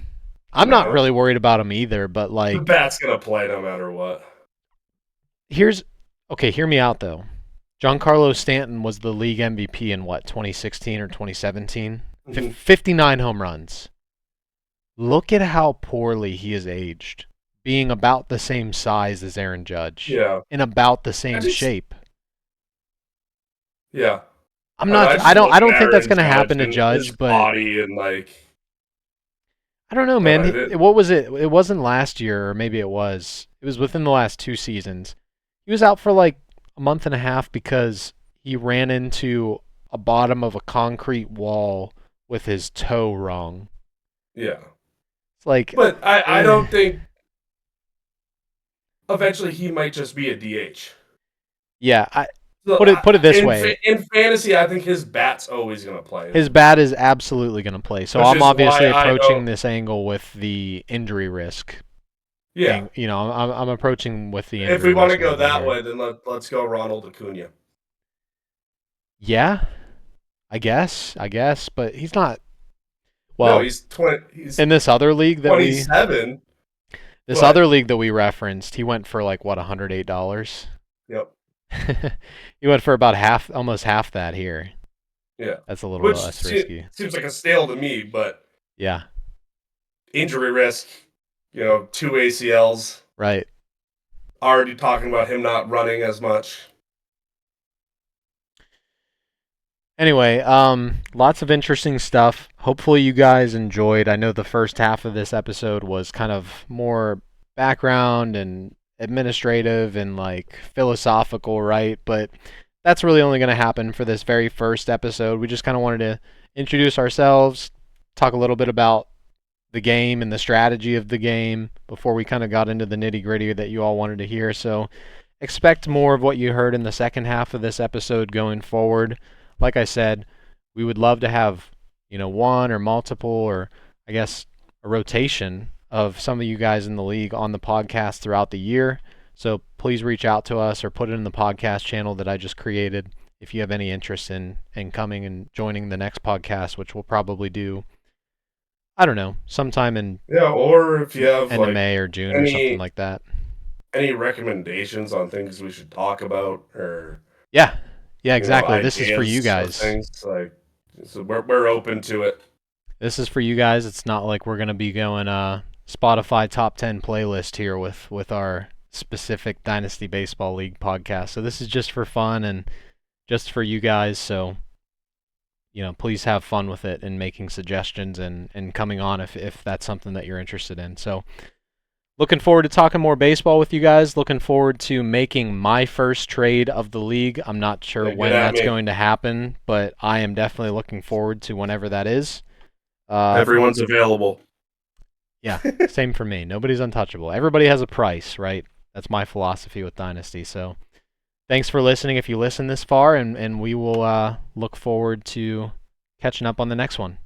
Speaker 1: I'm not
Speaker 2: No,
Speaker 1: really worried about him either, but
Speaker 2: the
Speaker 1: like
Speaker 2: bat's gonna play no matter what.
Speaker 1: here's okay, hear me out though. Giancarlo Stanton was the league MVP in what, 2016 or 2017?
Speaker 2: Mhm.
Speaker 1: 59 home runs. Look at how poorly he has aged, being about the same size as Aaron Judge
Speaker 2: Yeah,
Speaker 1: in about the
Speaker 2: I
Speaker 1: same
Speaker 2: just
Speaker 1: shape.
Speaker 2: yeah.
Speaker 1: I'm
Speaker 2: I don't know.
Speaker 1: not
Speaker 2: I just look
Speaker 1: I
Speaker 2: at
Speaker 1: don't think that's
Speaker 2: Aaron
Speaker 1: going to
Speaker 2: Judge
Speaker 1: happen to
Speaker 2: and his
Speaker 1: Judge, but
Speaker 2: body and like
Speaker 1: I don't know,
Speaker 2: I don't
Speaker 1: man.
Speaker 2: know. It,
Speaker 1: What was it? It wasn't last year, or maybe it was. It was within the last 2 seasons. He was out for like a month and a half because he ran into a bottom of a concrete wall with his toe wrong.
Speaker 2: yeah,
Speaker 1: It's like,
Speaker 2: but I
Speaker 1: eh.
Speaker 2: don't think eventually he might just be a DH.
Speaker 1: Yeah.
Speaker 2: So
Speaker 1: Put it this
Speaker 2: in
Speaker 1: way:
Speaker 2: in fantasy, I think his bat's always gonna play,
Speaker 1: his bat is absolutely going to play. So
Speaker 2: which
Speaker 1: I'm
Speaker 2: is why
Speaker 1: obviously
Speaker 2: I
Speaker 1: approaching
Speaker 2: don't.
Speaker 1: this angle with the injury risk.
Speaker 2: Yeah,
Speaker 1: You know, I'm approaching with the
Speaker 2: if we
Speaker 1: injury
Speaker 2: want to
Speaker 1: risk
Speaker 2: go
Speaker 1: angle
Speaker 2: that
Speaker 1: here.
Speaker 2: way, then let's go Ronald Acuna.
Speaker 1: Yeah, I guess, but he's not.
Speaker 2: No,
Speaker 1: Well,
Speaker 2: he's 20. He's
Speaker 1: in this other league that we
Speaker 2: 27,
Speaker 1: this other
Speaker 2: but
Speaker 1: league that we referenced, he went for like what, $108.
Speaker 2: yep,
Speaker 1: He went for about half, almost half that here.
Speaker 2: yeah,
Speaker 1: That's a little
Speaker 2: which
Speaker 1: less risky.
Speaker 2: seems like a steal to me, but
Speaker 1: Yeah,
Speaker 2: injury risk, 2 ACLs.
Speaker 1: right.
Speaker 2: Already talking about him not running as much.
Speaker 1: Anyway, lots of interesting stuff. Hopefully you guys enjoyed. I know the first half of this episode was kind of more background and administrative and like philosophical, right? But that's really only going to happen for this very first episode. We just kind of wanted to introduce ourselves, talk a little bit about the game and the strategy of the game before we kind of got into the nitty-gritty that you all wanted to hear. So, expect more of what you heard in the second half of this episode going forward. Like I said, we would love to have, one or multiple, or I guess a rotation of some of you guys in the league on the podcast throughout the year. So please reach out to us or put it in the podcast channel that I just created if you have any interest in coming and joining the next podcast, which we'll probably do, I don't know, sometime in
Speaker 2: Yeah, or if you have
Speaker 1: end of
Speaker 2: like
Speaker 1: May or June or something
Speaker 2: any
Speaker 1: like that.
Speaker 2: any recommendations on things we should talk about or
Speaker 1: Yeah. Yeah, exactly. This is for you
Speaker 2: ideas of
Speaker 1: guys.
Speaker 2: things like so we're open to it.
Speaker 1: This is for you guys. It's not like we're gonna be going Spotify top 10 playlist here with our specific Dynasty Baseball League podcast. So this is just for fun and just for you guys. So please have fun with it and making suggestions and coming on if that's something that you're interested in. So looking forward to talking more baseball with you guys. Looking forward to making my first trade of the league. I'm not sure
Speaker 2: Yeah, get
Speaker 1: when
Speaker 2: at
Speaker 1: that's
Speaker 2: me.
Speaker 1: going to happen, but I am definitely looking forward to whenever that is. Uh,
Speaker 2: Everyone's available.
Speaker 1: yeah, same for me. Nobody's untouchable. Everybody has a price, right? That's my philosophy with Dynasty. So thanks for listening if you listen this far, and we will look forward to catching up on the next one.